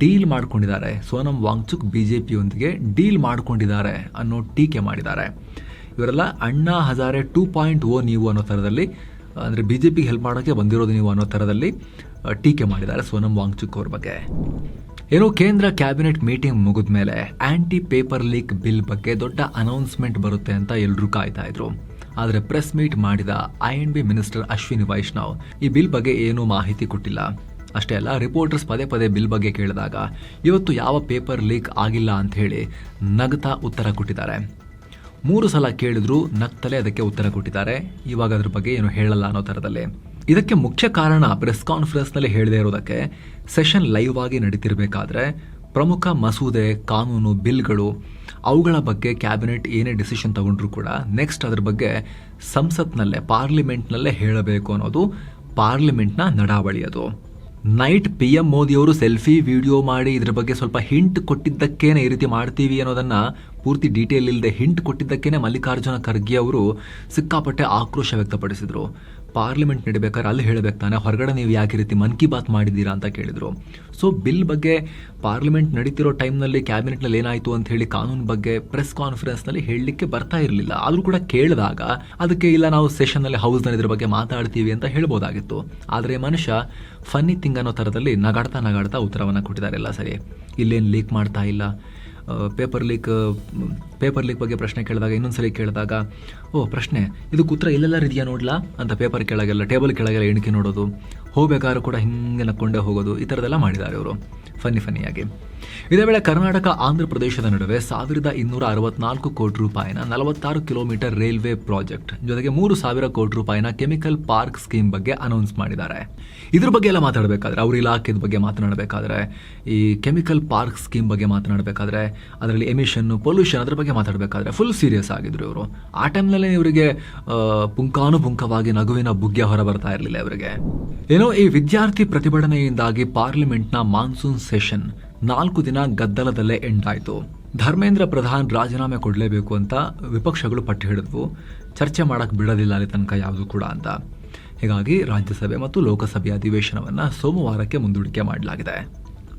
ಡೀಲ್ ಮಾಡ್ಕೊಂಡಿದ್ದಾರೆ, ಸೋನಂ ವಾಂಗ್ಚುಕ್ BJPಯೊಂದಿಗೆ ಡೀಲ್ ಮಾಡ್ಕೊಂಡಿದ್ದಾರೆ ಅನ್ನೋ ಟೀಕೆ ಮಾಡಿದ್ದಾರೆ. ಇವರೆಲ್ಲ ಅಣ್ಣಾ ಹಜಾರೆ 2.0 ನೀವು ಅನ್ನೋ ಥರದಲ್ಲಿ, ಅಂದರೆ BJPಗೆ ಹೆಲ್ಪ್ ಮಾಡೋಕ್ಕೆ ಬಂದಿರೋದು ನೀವು ಅನ್ನೋ ಥರದಲ್ಲಿ ಟೀಕೆ ಮಾಡಿದ್ದಾರೆ ಸೋನಂ ವಾಂಗ್ಚುಕ್ ಅವ್ರ ಬಗ್ಗೆ. ಏನೋ ಕೇಂದ್ರ ಕ್ಯಾಬಿನೆಟ್ ಮೀಟಿಂಗ್ ಮುಗಿದ ಮೇಲೆ ಆಂಟಿ ಪೇಪರ್ ಲೀಕ್ ಬಿಲ್ ಬಗ್ಗೆ ದೊಡ್ಡ ಅನೌನ್ಸ್ಮೆಂಟ್ ಬರುತ್ತೆ ಅಂತ ಎಲ್ಲರೂ ಕಾಯ್ತಾ ಇದ್ರು. ಆದರೆ ಪ್ರೆಸ್ ಮೀಟ್ ಮಾಡಿದ INB ಮಿನಿಸ್ಟರ್ ಅಶ್ವಿನಿ ವೈಷ್ಣವ್ ಈ ಬಿಲ್ ಬಗ್ಗೆ ಏನೂ ಮಾಹಿತಿ ಕೊಟ್ಟಿಲ್ಲ. ಅಷ್ಟೇ ಅಲ್ಲ, ರಿಪೋರ್ಟರ್ಸ್ ಪದೇ ಪದೇ ಬಿಲ್ ಬಗ್ಗೆ ಕೇಳಿದಾಗ ಇವತ್ತು ಯಾವ ಪೇಪರ್ ಲೀಕ್ ಆಗಿಲ್ಲ ಅಂತ ಹೇಳಿ ನಗ್ತಾ ಉತ್ತರ ಕೊಟ್ಟಿದ್ದಾರೆ. 3 ಸಲ ಕೇಳಿದ್ರು ನಗ್ತಲೇ ಅದಕ್ಕೆ ಉತ್ತರ ಕೊಟ್ಟಿದ್ದಾರೆ. ಇವಾಗ ಅದ್ರ ಬಗ್ಗೆ ಏನು ಹೇಳಲ್ಲ ಅನ್ನೋ ಥರದಲ್ಲಿ. ಇದಕ್ಕೆ ಮುಖ್ಯ ಕಾರಣ ಪ್ರೆಸ್ ಕಾನ್ಫರೆನ್ಸ್ನಲ್ಲಿ ಹೇಳದೇ ಇರೋದಕ್ಕೆ, ಸೆಷನ್ ಲೈವ್ ಆಗಿ ನಡೀತಿರ್ಬೇಕಾದ್ರೆ ಪ್ರಮುಖ ಮಸೂದೆ, ಕಾನೂನು, ಬಿಲ್ಗಳು ಅವುಗಳ ಬಗ್ಗೆ ಕ್ಯಾಬಿನೆಟ್ ಏನೇ ಡಿಸಿಷನ್ ತಗೊಂಡ್ರು ಕೂಡ ನೆಕ್ಸ್ಟ್ ಅದ್ರ ಬಗ್ಗೆ ಸಂಸತ್ನಲ್ಲೇ, ಪಾರ್ಲಿಮೆಂಟ್ನಲ್ಲೇ ಹೇಳಬೇಕು ಅನ್ನೋದು ಪಾರ್ಲಿಮೆಂಟ್ನ ನಡಾವಳಿ. ಅದು ನೈಟ್ PM ಮೋದಿಯವರು ಸೆಲ್ಫಿ ವಿಡಿಯೋ ಮಾಡಿ ಇದ್ರ ಬಗ್ಗೆ ಸ್ವಲ್ಪ ಹಿಂಟ್ ಕೊಟ್ಟಿದ್ದಕ್ಕೇನೆ ಈ ರೀತಿ ಮಾಡ್ತೀವಿ ಅನ್ನೋದನ್ನ ಪೂರ್ತಿ ಡೀಟೇಲ್ ಇಲ್ಲದೆ ಹಿಂಟ್ ಕೊಟ್ಟಿದ್ದಕ್ಕೇನೆ ಮಲ್ಲಿಕಾರ್ಜುನ ಖರ್ಗೆ ಅವರು ಸಿಕ್ಕಾಪಟ್ಟೆ ಆಕ್ರೋಶ ವ್ಯಕ್ತಪಡಿಸಿದ್ರು. ಪಾರ್ಲಿಮೆಂಟ್ ನಡಿಬೇಕಾದ್ರೆ ಅಲ್ಲಿ ಹೇಳಬೇಕು ತಾನೆ, ಹೊರಗಡೆ ನೀವು ಯಾಕೆ ರೀತಿ ಮನ್ ಕಿ ಬಾತ್ ಮಾಡಿದ್ದೀರಾ ಅಂತ ಕೇಳಿದ್ರು. ಸೊ ಬಿಲ್ ಬಗ್ಗೆ ಪಾರ್ಲಿಮೆಂಟ್ ನಡೀತಿರೋ ಟೈಮ್ನಲ್ಲಿ ಕ್ಯಾಬಿನೆಟ್ನಲ್ಲಿ ಏನಾಯಿತು ಅಂತ ಹೇಳಿ ಕಾನೂನು ಬಗ್ಗೆ ಪ್ರೆಸ್ ಕಾನ್ಫರೆನ್ಸ್ನಲ್ಲಿ ಹೇಳಲಿಕ್ಕೆ ಬರ್ತಾ ಇರಲಿಲ್ಲ. ಆದರೂ ಕೂಡ ಕೇಳಿದಾಗ ಅದಕ್ಕೆ ಇಲ್ಲ ನಾವು ಸೆಷನ್ನಲ್ಲಿ ಹೌಸ್ನಲ್ಲಿ ಇದ್ರ ಬಗ್ಗೆ ಮಾತಾಡ್ತೀವಿ ಅಂತ ಹೇಳ್ಬೋದಾಗಿತ್ತು. ಆದರೆ ಮನುಷ್ಯ ಫನ್ನಿ ಥಿಂಗ್ ಅನ್ನೋ ಥರದಲ್ಲಿ ನಗಾಡ್ತಾ ಉತ್ತರವನ್ನು ಕೊಟ್ಟಿದ್ದಾರೆ. ಎಲ್ಲ ಸರಿ, ಇಲ್ಲೇನು ಲೀಕ್ ಮಾಡ್ತಾ ಇಲ್ಲ. ಪೇಪರ್ ಲೀಕ್ ಬಗ್ಗೆ ಪ್ರಶ್ನೆ ಕೇಳಿದಾಗ ಇನ್ನೊಂದ್ಸಲಿ ಕೇಳಿದಾಗ ಪ್ರಶ್ನೆ ಇದಕ್ಕೆ ಉತ್ತರ ಎಲ್ಲೆಲ್ಲ ಇದೆಯಾ ನೋಡ್ಲಾ ಅಂತ ಪೇಪರ್ ಕೆಳಗೆಲ್ಲ, ಟೇಬಲ್ ಕೆಳಗೆಲ್ಲ ಎಣಿಕೆ ನೋಡೋದು, ಹೋಗ್ಬೇಕಾದ್ರೂ ಕೂಡ ಹಿಂಗೆ ನಕ್ಕೊಂಡೇ ಹೋಗೋದು, ಈ ಥರದ್ದೆಲ್ಲ ಮಾಡಿದ್ದಾರೆ ಇವರು ಫನ್ನಿಯಾಗಿ. ಇದೇ ವೇಳೆ ಕರ್ನಾಟಕ ಆಂಧ್ರ ಪ್ರದೇಶದ ನಡುವೆ 1264 ಕೋಟಿ ರೂಪಾಯಿನ 46 ಕಿಲೋಮೀಟರ್ ರೈಲ್ವೆ ಪ್ರಾಜೆಕ್ಟ್ ಜೊತೆಗೆ 3,000 ಕೋಟಿ ರೂಪಾಯಿನ ಕೆಮಿಕಲ್ ಪಾರ್ಕ್ ಸ್ಕೀಮ್ ಬಗ್ಗೆ ಅನೌನ್ಸ್ ಮಾಡಿದ್ದಾರೆ. ಇದ್ರ ಬಗ್ಗೆ ಎಲ್ಲ ಮಾತಾಡಬೇಕಾದ್ರೆ, ಅವ್ರ ಇಲಾಖೆದ ಬಗ್ಗೆ ಮಾತನಾಡಬೇಕಾದ್ರೆ, ಈ ಕೆಮಿಕಲ್ ಪಾರ್ಕ್ ಸ್ಕೀಮ್ ಬಗ್ಗೆ ಮಾತನಾಡಬೇಕಾದ್ರೆ, ಅದರಲ್ಲಿ ಎಮಿಷನ್, ಪೊಲ್ಯೂಷನ್ ಅದ್ರ ಬಗ್ಗೆ ಮಾತಾಡಬೇಕಾದ್ರೆ ಫುಲ್ ಸೀರಿಯಸ್ ಆಗಿದ್ರು ಇವರು. ಆ ಟೈಮ್ನಲ್ಲೇ ಇವರಿಗೆ ಪುಂಖಾನುಪುಂಖವಾಗಿ ನಗುವಿನ ಬುಗ್ಯ ಹೊರ ಬರ್ತಾ ಇರಲಿಲ್ಲ ಇವರಿಗೆ. ಏನೋ ಈ ವಿದ್ಯಾರ್ಥಿ ಪ್ರತಿಭಟನೆಯಿಂದಾಗಿ ಪಾರ್ಲಿಮೆಂಟ್ನ ಮಾನ್ಸೂನ್ ಸೆಷನ್ 4 ದಿನ ಗದ್ದಲದಲ್ಲೇ ಎಂಡ್ ಆಯಿತು. ಧರ್ಮೇಂದ್ರ ಪ್ರಧಾನ್ ರಾಜೀನಾಮೆ ಕೊಡಲೇಬೇಕು ಅಂತ ವಿಪಕ್ಷಗಳು ಪಟ್ಟು ಹಿಡಿದ್ವು. ಚರ್ಚೆ ಮಾಡಕ್ಕೆ ಬಿಡೋದಿಲ್ಲ ಅಲ್ಲಿ ತನಕ ಯಾವುದು ಕೂಡ ಅಂತ. ಹೀಗಾಗಿ ರಾಜ್ಯಸಭೆ ಮತ್ತು ಲೋಕಸಭೆಯ ಅಧಿವೇಶನವನ್ನು ಸೋಮವಾರಕ್ಕೆ ಮುಂದೂಡಿಕೆ ಮಾಡಲಾಗಿದೆ.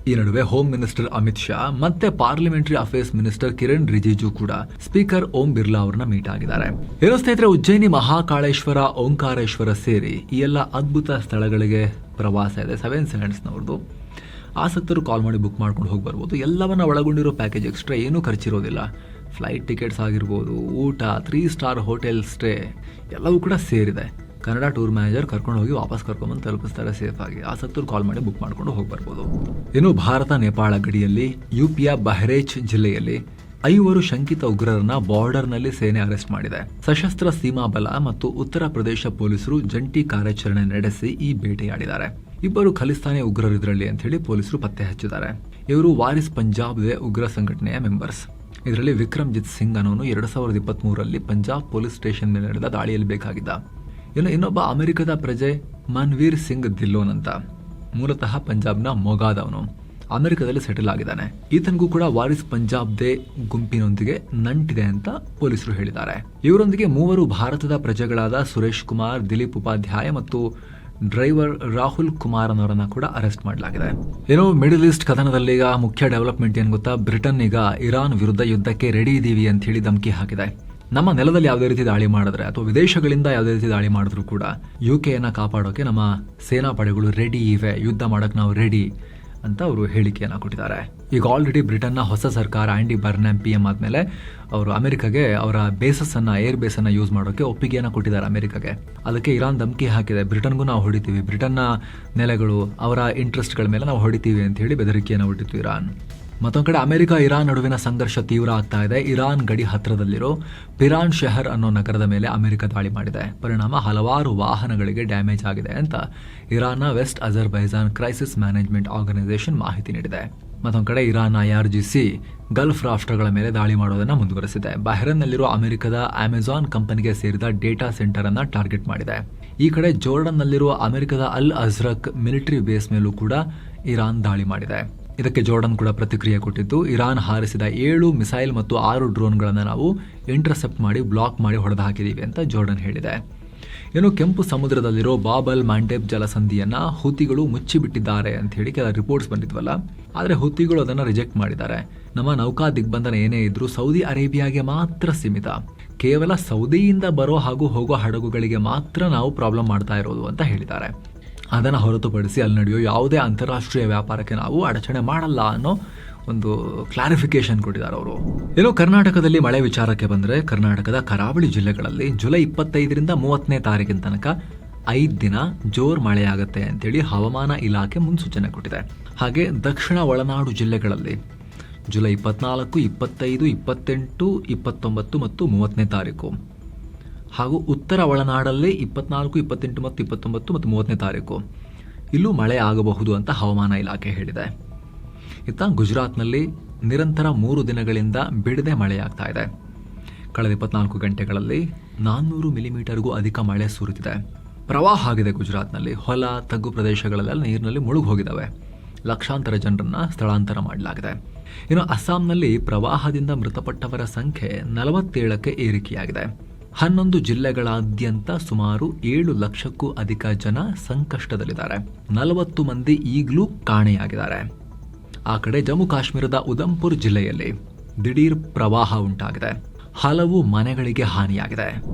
ಈ ನಡುವೆ ಹೋಮ್ ಮಿನಿಸ್ಟರ್ ಅಮಿತ್ ಶಾ ಮತ್ತೆ parliamentary affairs minister Kiran Rijiju ಕೂಡ ಸ್ಪೀಕರ್ ಓಂ ಬಿರ್ಲಾ ಅವರನ್ನ ಮೀಟ್ ಆಗಿದ್ದಾರೆ. ಏನೋ ಸ್ನೇಹಿತರೆ, ಉಜ್ಜಯಿನಿ, ಮಹಾಕಾಳೇಶ್ವರ, ಓಂಕಾರೇಶ್ವರ ಸೇರಿ ಈ ಎಲ್ಲ ಅದ್ಭುತ ಸ್ಥಳಗಳಿಗೆ ಪ್ರವಾಸ ಇದೆ 7 ಸೆಕೆಂಡ್ಸ್ನವ್ರದ್ದು. ಆಸಕ್ತರು ಕಾಲ್ ಮಾಡಿ ಬುಕ್ ಮಾಡ್ಕೊಂಡು ಹೋಗಿ ಬರ್ಬೋದು. ಎಲ್ಲವನ್ನ ಒಳಗೊಂಡಿರೋ ಪ್ಯಾಕೇಜ್, ಎಕ್ಸ್ಟ್ರಾ ಏನೂ ಖರ್ಚಿರೋದಿಲ್ಲ. ಫ್ಲೈಟ್ ಟಿಕೆಟ್ಸ್ ಆಗಿರ್ಬೋದು, ಊಟ, 3 ಸ್ಟಾರ್ ಹೋಟೆಲ್ ಸ್ಟೇ ಎಲ್ಲವೂ ಕೂಡ ಸೇರಿದೆ. ಕನ್ನಡ ಟೂರ್ ಮ್ಯಾನೇಜರ್ ಕರ್ಕೊಂಡು ಹೋಗಿ ವಾಪಸ್ ಕರ್ಕೊಂಡ್ಬಂದು ತಲುಪಿಸ್ತಾರೆ ಸೇಫ್ ಆಗಿ. ಆಸಕ್ತರು ಕಾಲ್ ಮಾಡಿ ಬುಕ್ ಮಾಡ್ಕೊಂಡು ಹೋಗಿ ಬರ್ಬೋದು. ಇನ್ನು ಭಾರತ ನೇಪಾಳ ಗಡಿಯಲ್ಲಿ UPಯ ಬಹ್ರೇಚ್ ಜಿಲ್ಲೆಯಲ್ಲಿ 5 ಶಂಕಿತ ಉಗ್ರರನ್ನ ಬಾರ್ಡರ್ನಲ್ಲಿ ಸೇನೆ ಅರೆಸ್ಟ್ ಮಾಡಿದೆ. ಸಶಸ್ತ್ರ ಸೀಮಾ ಬಲ ಮತ್ತು ಉತ್ತರ ಪ್ರದೇಶ ಪೊಲೀಸರು ಜಂಟಿ ಕಾರ್ಯಾಚರಣೆ ನಡೆಸಿ ಈ ಬೇಟೆಯಾಡಿದ್ದಾರೆ. 2 ಖಲಿಸ್ತಾನಿ ಉಗ್ರರು ಇದರಲ್ಲಿ ಅಂತ ಹೇಳಿ ಪೊಲೀಸರು ಪತ್ತೆ ಹಚ್ಚಿದ್ದಾರೆ. ಇವರು ವಾರಿಸ್ ಪಂಜಾಬ್ದೇ ಉಗ್ರ ಸಂಘಟನೆಯ ಮೆಂಬರ್ಸ್. ಇದರಲ್ಲಿ ವಿಕ್ರಮ್ಜಿತ್ ಸಿಂಗ್ ಅನ್ನೋನು 2023ರಲ್ಲಿ ಪಂಜಾಬ್ ಪೊಲೀಸ್ ಸ್ಟೇಷನ್ ಮೇಲೆ ನಡೆದ ದಾಳಿಯಲ್ಲಿ ಬೇಕಾಗಿದ್ದ. ಇನ್ನೊಬ್ಬ ಅಮೆರಿಕದ ಪ್ರಜೆ ಮನ್ವೀರ್ ಸಿಂಗ್ ದಿಲ್ಲೋನ್ ಅಂತ, ಮೂಲತಃ ಪಂಜಾಬ್ನ ಮೊಗಾದವನು, ಅಮೆರಿಕದಲ್ಲಿ ಸೆಟಲ್ ಆಗಿದ್ದಾನೆ. ಈತನಿಗೂ ಕೂಡ ವಾರಿಸ್ ಪಂಜಾಬ್ದೇ ಗುಂಪಿನೊಂದಿಗೆ ನಂಟಿದೆ ಅಂತ ಪೊಲೀಸರು ಹೇಳಿದ್ದಾರೆ. ಇವರೊಂದಿಗೆ 3 ಭಾರತದ ಪ್ರಜೆಗಳಾದ ಸುರೇಶ್ ಕುಮಾರ್, ದಿಲೀಪ್ ಉಪಾಧ್ಯಾಯ ಮತ್ತು ಡ್ರೈವರ್ ರಾಹುಲ್ ಕುಮಾರ್ ಅನ್ನೋರನ್ನ ಕೂಡ ಅರೆಸ್ಟ್ ಮಾಡಲಾಗಿದೆ. ಏನೋ ಮಿಡಲ್ ಈಸ್ಟ್ ಕದನದಲ್ಲಿ ಈಗ ಮುಖ್ಯ ಡೆವಲಪ್ಮೆಂಟ್ ಏನ್ ಗೊತ್ತಾ, ಬ್ರಿಟನ್ ಈಗ ಇರಾನ್ ವಿರುದ್ಧ ಯುದ್ಧಕ್ಕೆ ರೆಡಿ ಇದೀವಿ ಅಂತ ಹೇಳಿ ಧಮಕಿ ಹಾಕಿದೆ. ನಮ್ಮ ನೆಲದಲ್ಲಿ ಯಾವುದೇ ರೀತಿ ದಾಳಿ ಮಾಡಿದ್ರೆ ಅಥವಾ ವಿದೇಶಗಳಿಂದ ಯಾವುದೇ ರೀತಿ ದಾಳಿ ಮಾಡಿದ್ರು ಕೂಡ UKಯನ್ನ ಕಾಪಾಡೋಕೆ ನಮ್ಮ ಸೇನಾ ಪಡೆಗಳು ರೆಡಿ ಇವೆ, ಯುದ್ಧ ಮಾಡಕ್ ನಾವು ರೆಡಿ ಅಂತ ಅವರು ಹೇಳಿಕೆಯನ್ನ ಕೊಟ್ಟಿದ್ದಾರೆ. ಈಗ ಆಲ್ರೆಡಿ ಬ್ರಿಟನ್ನ ಹೊಸ ಸರ್ಕಾರ ಆಂಡಿ ಬರ್ನ್ಯಾಮ್ PM ಆದ್ಮೇಲೆ ಅವರು ಅಮೆರಿಕಾಗೆ ಅವರ ಬೇಸಸ್ ಅನ್ನ, ಏರ್ ಬೇಸ್ ಅನ್ನ ಯೂಸ್ ಮಾಡೋಕೆ ಒಪ್ಪಿಗೆಯನ್ನ ಕೊಟ್ಟಿದ್ದಾರೆ ಅಮೆರಿಕಾಗೆ. ಅದಕ್ಕೆ ಇರಾನ್ ಧಮಕಿ ಹಾಕಿದೆ, ಬ್ರಿಟನ್ಗೂ ನಾವು ಹೊಡಿತೀವಿ, ಬ್ರಿಟನ್ನ ನೆಲೆಗಳು, ಅವರ ಇಂಟ್ರೆಸ್ಟ್ಗಳ ಮೇಲೆ ನಾವು ಹೊಡಿತೀವಿ ಅಂತ ಹೇಳಿ ಬೆದರಿಕೆಯನ್ನು ಹೊಡಿತು ಇರಾನ್. ಮತ್ತೊಂದು ಕಡೆ ಅಮೆರಿಕ ಇರಾನ್ ನಡುವಿನ ಸಂಘರ್ಷ ತೀವ್ರ ಆಗ್ತಾ ಇದೆ. ಇರಾನ್ ಗಡಿ ಹತ್ತಿರದಲ್ಲಿರೋ ಪಿರಾನ್ ಶಹರ್ ಅನ್ನೋ ನಗರದ ಮೇಲೆ ಅಮೆರಿಕ ದಾಳಿ ಮಾಡಿದೆ. ಪರಿಣಾಮ ಹಲವಾರು ವಾಹನಗಳಿಗೆ ಡ್ಯಾಮೇಜ್ ಆಗಿದೆ ಅಂತ ಇರಾನ್ನ west Azerbaijan crisis management organisation ಮಾಹಿತಿ ನೀಡಿದೆ. ಮತ್ತೊಂದು ಕಡೆ ಇರಾನ್ IRGC ಗಲ್ಫ್ ರಾಷ್ಟ್ರಗಳ ಮೇಲೆ ದಾಳಿ ಮಾಡೋದನ್ನು ಮುಂದುವರೆಸಿದೆ. ಬಹ್ರೇನ್ನಲ್ಲಿರುವ ಅಮೆರಿಕದ ಅಮೆಜಾನ್ ಕಂಪನಿಗೆ ಸೇರಿದ ಡೇಟಾ ಸೆಂಟರ್ ಅನ್ನ ಟಾರ್ಗೆಟ್ ಮಾಡಿದೆ. ಈ ಕಡೆ ಜೋರ್ಡನ್ನಲ್ಲಿರುವ ಅಮೆರಿಕದ ಅಲ್ ಅಜ್ರಕ್ ಮಿಲಿಟರಿ ಬೇಸ್ ಮೇಲೂ ಕೂಡ ಇರಾನ್ ದಾಳಿ ಮಾಡಿದೆ. ಇದಕ್ಕೆ ಜೋರ್ಡನ್ ಕೂಡ ಪ್ರತಿಕ್ರಿಯೆ ಕೊಟ್ಟಿದ್ದು, ಇರಾನ್ ಹಾರಿಸಿದ 7 ಮಿಸೈಲ್ ಮತ್ತು 6 ಡ್ರೋನ್ಗಳನ್ನು ನಾವು ಇಂಟರ್ಸೆಪ್ಟ್ ಮಾಡಿ ಬ್ಲಾಕ್ ಮಾಡಿ ಹೊಡೆದು ಹಾಕಿದ್ದೀವಿ ಅಂತ ಜೋರ್ಡನ್ ಹೇಳಿದೆ. ಇನ್ನು ಕೆಂಪು ಸಮುದ್ರದಲ್ಲಿರೋ ಬಾಬ್-ಅಲ್ ಮಾಂಡೆಬ್ ಜಲಸಂಧಿಯನ್ನ ಹುತಿಗಳು ಮುಚ್ಚಿಬಿಟ್ಟಿದ್ದಾರೆ ಅಂತ ಹೇಳಿ ಕೆಲ ರಿಪೋರ್ಟ್ಸ್ ಬಂದಿದ್ವಲ್ಲ, ಆದರೆ ಹುತಿಗಳು ಅದನ್ನು ರಿಜೆಕ್ಟ್ ಮಾಡಿದ್ದಾರೆ. ನಮ್ಮ ನೌಕಾ ದಿಗ್ಬಂಧನ ಏನೇ ಇದ್ರೂ ಸೌದಿ ಅರೇಬಿಯಾಗೆ ಮಾತ್ರ ಸೀಮಿತ, ಕೇವಲ ಸೌದಿಯಿಂದ ಬರೋ ಹಾಗೂ ಹೋಗೋ ಹಡಗುಗಳಿಗೆ ಮಾತ್ರ ನಾವು ಪ್ರಾಬ್ಲಮ್ ಮಾಡ್ತಾ ಇರೋದು ಅಂತ ಹೇಳಿದ್ದಾರೆ. ಅದನ್ನು ಹೊರತುಪಡಿಸಿ ಅಲ್ಲಿ ನಡೆಯೋ ಯಾವುದೇ ಅಂತಾರಾಷ್ಟ್ರೀಯ ವ್ಯಾಪಾರಕ್ಕೆ ನಾವು ಅಡಚಣೆ ಮಾಡಲ್ಲ ಅನ್ನೋ ಒಂದು ಕ್ಲಾರಿಫಿಕೇಶನ್ ಕೊಟ್ಟಿದ್ದಾರೆ ಅವರು. ಏನೋ ಕರ್ನಾಟಕದಲ್ಲಿ ಮಳೆ ವಿಚಾರಕ್ಕೆ ಬಂದರೆ, ಕರ್ನಾಟಕದ ಕರಾವಳಿ ಜಿಲ್ಲೆಗಳಲ್ಲಿ ಜುಲೈ 25ರಿಂದ 30ನೇ ತಾರೀಕಿನ ತನಕ 5 ದಿನ ಜೋರ್ ಮಳೆಯಾಗುತ್ತೆ ಅಂತೇಳಿ ಹವಾಮಾನ ಇಲಾಖೆ ಮುನ್ಸೂಚನೆ ಕೊಟ್ಟಿದೆ. ಹಾಗೆ ದಕ್ಷಿಣ ಒಳನಾಡು ಜಿಲ್ಲೆಗಳಲ್ಲಿ ಜುಲೈ 24, 25, 28, 29 ಮತ್ತು 30ನೇ ತಾರೀಕು, ಹಾಗೂ ಉತ್ತರ ಒಳನಾಡಲ್ಲಿ 24, 28 ಮತ್ತು 29 ಮತ್ತು 30ನೇ ತಾರೀಕು ಇಲ್ಲೂ ಮಳೆ ಆಗಬಹುದು ಅಂತ ಹವಾಮಾನ ಇಲಾಖೆ ಹೇಳಿದೆ. ಇತ್ತ ಗುಜರಾತ್ನಲ್ಲಿ ನಿರಂತರ 3 ದಿನಗಳಿಂದ ಬಿಡದೆ ಮಳೆಯಾಗ್ತಾ ಇದೆ. ಕಳೆದ 24 ಗಂಟೆಗಳಲ್ಲಿ 400 ಮಿಲಿಮೀಟರ್ಗೂ ಅಧಿಕ ಮಳೆ ಸುರಿದಿದೆ. ಪ್ರವಾಹ ಆಗಿದೆ ಗುಜರಾತ್ನಲ್ಲಿ. ಹೊಲ ತಗ್ಗು ಪ್ರದೇಶಗಳೆಲ್ಲ ನೀರಿನಲ್ಲಿ ಮುಳುಗಿ ಹೋಗಿದ್ದಾವೆ. ಲಕ್ಷಾಂತರ ಜನರನ್ನ ಸ್ಥಳಾಂತರ ಮಾಡಲಾಗಿದೆ. ಇನ್ನು ಅಸ್ಸಾಂನಲ್ಲಿ ಪ್ರವಾಹದಿಂದ ಮೃತಪಟ್ಟವರ ಸಂಖ್ಯೆ 47ಕ್ಕೆ ಏರಿಕೆಯಾಗಿದೆ. 11 ಜಿಲ್ಲೆಗಳಾದ್ಯಂತ ಸುಮಾರು 7 ಲಕ್ಷಕ್ಕೂ ಅಧಿಕ ಜನ ಸಂಕಷ್ಟದಲ್ಲಿದ್ದಾರೆ. 40 ಮಂದಿ ಈಗಲೂ ಕಾಣೆಯಾಗಿದ್ದಾರೆ. ಆ ಕಡೆ ಜಮ್ಮು ಕಾಶ್ಮೀರದ ಉಧಂಪುರ್ ಜಿಲ್ಲೆಯಲ್ಲಿ ದಿಢೀರ್ ಪ್ರವಾಹ ಉಂಟಾಗಿದೆ. ಹಲವು ಮನೆಗಳಿಗೆ ಹಾನಿಯಾಗಿದೆ.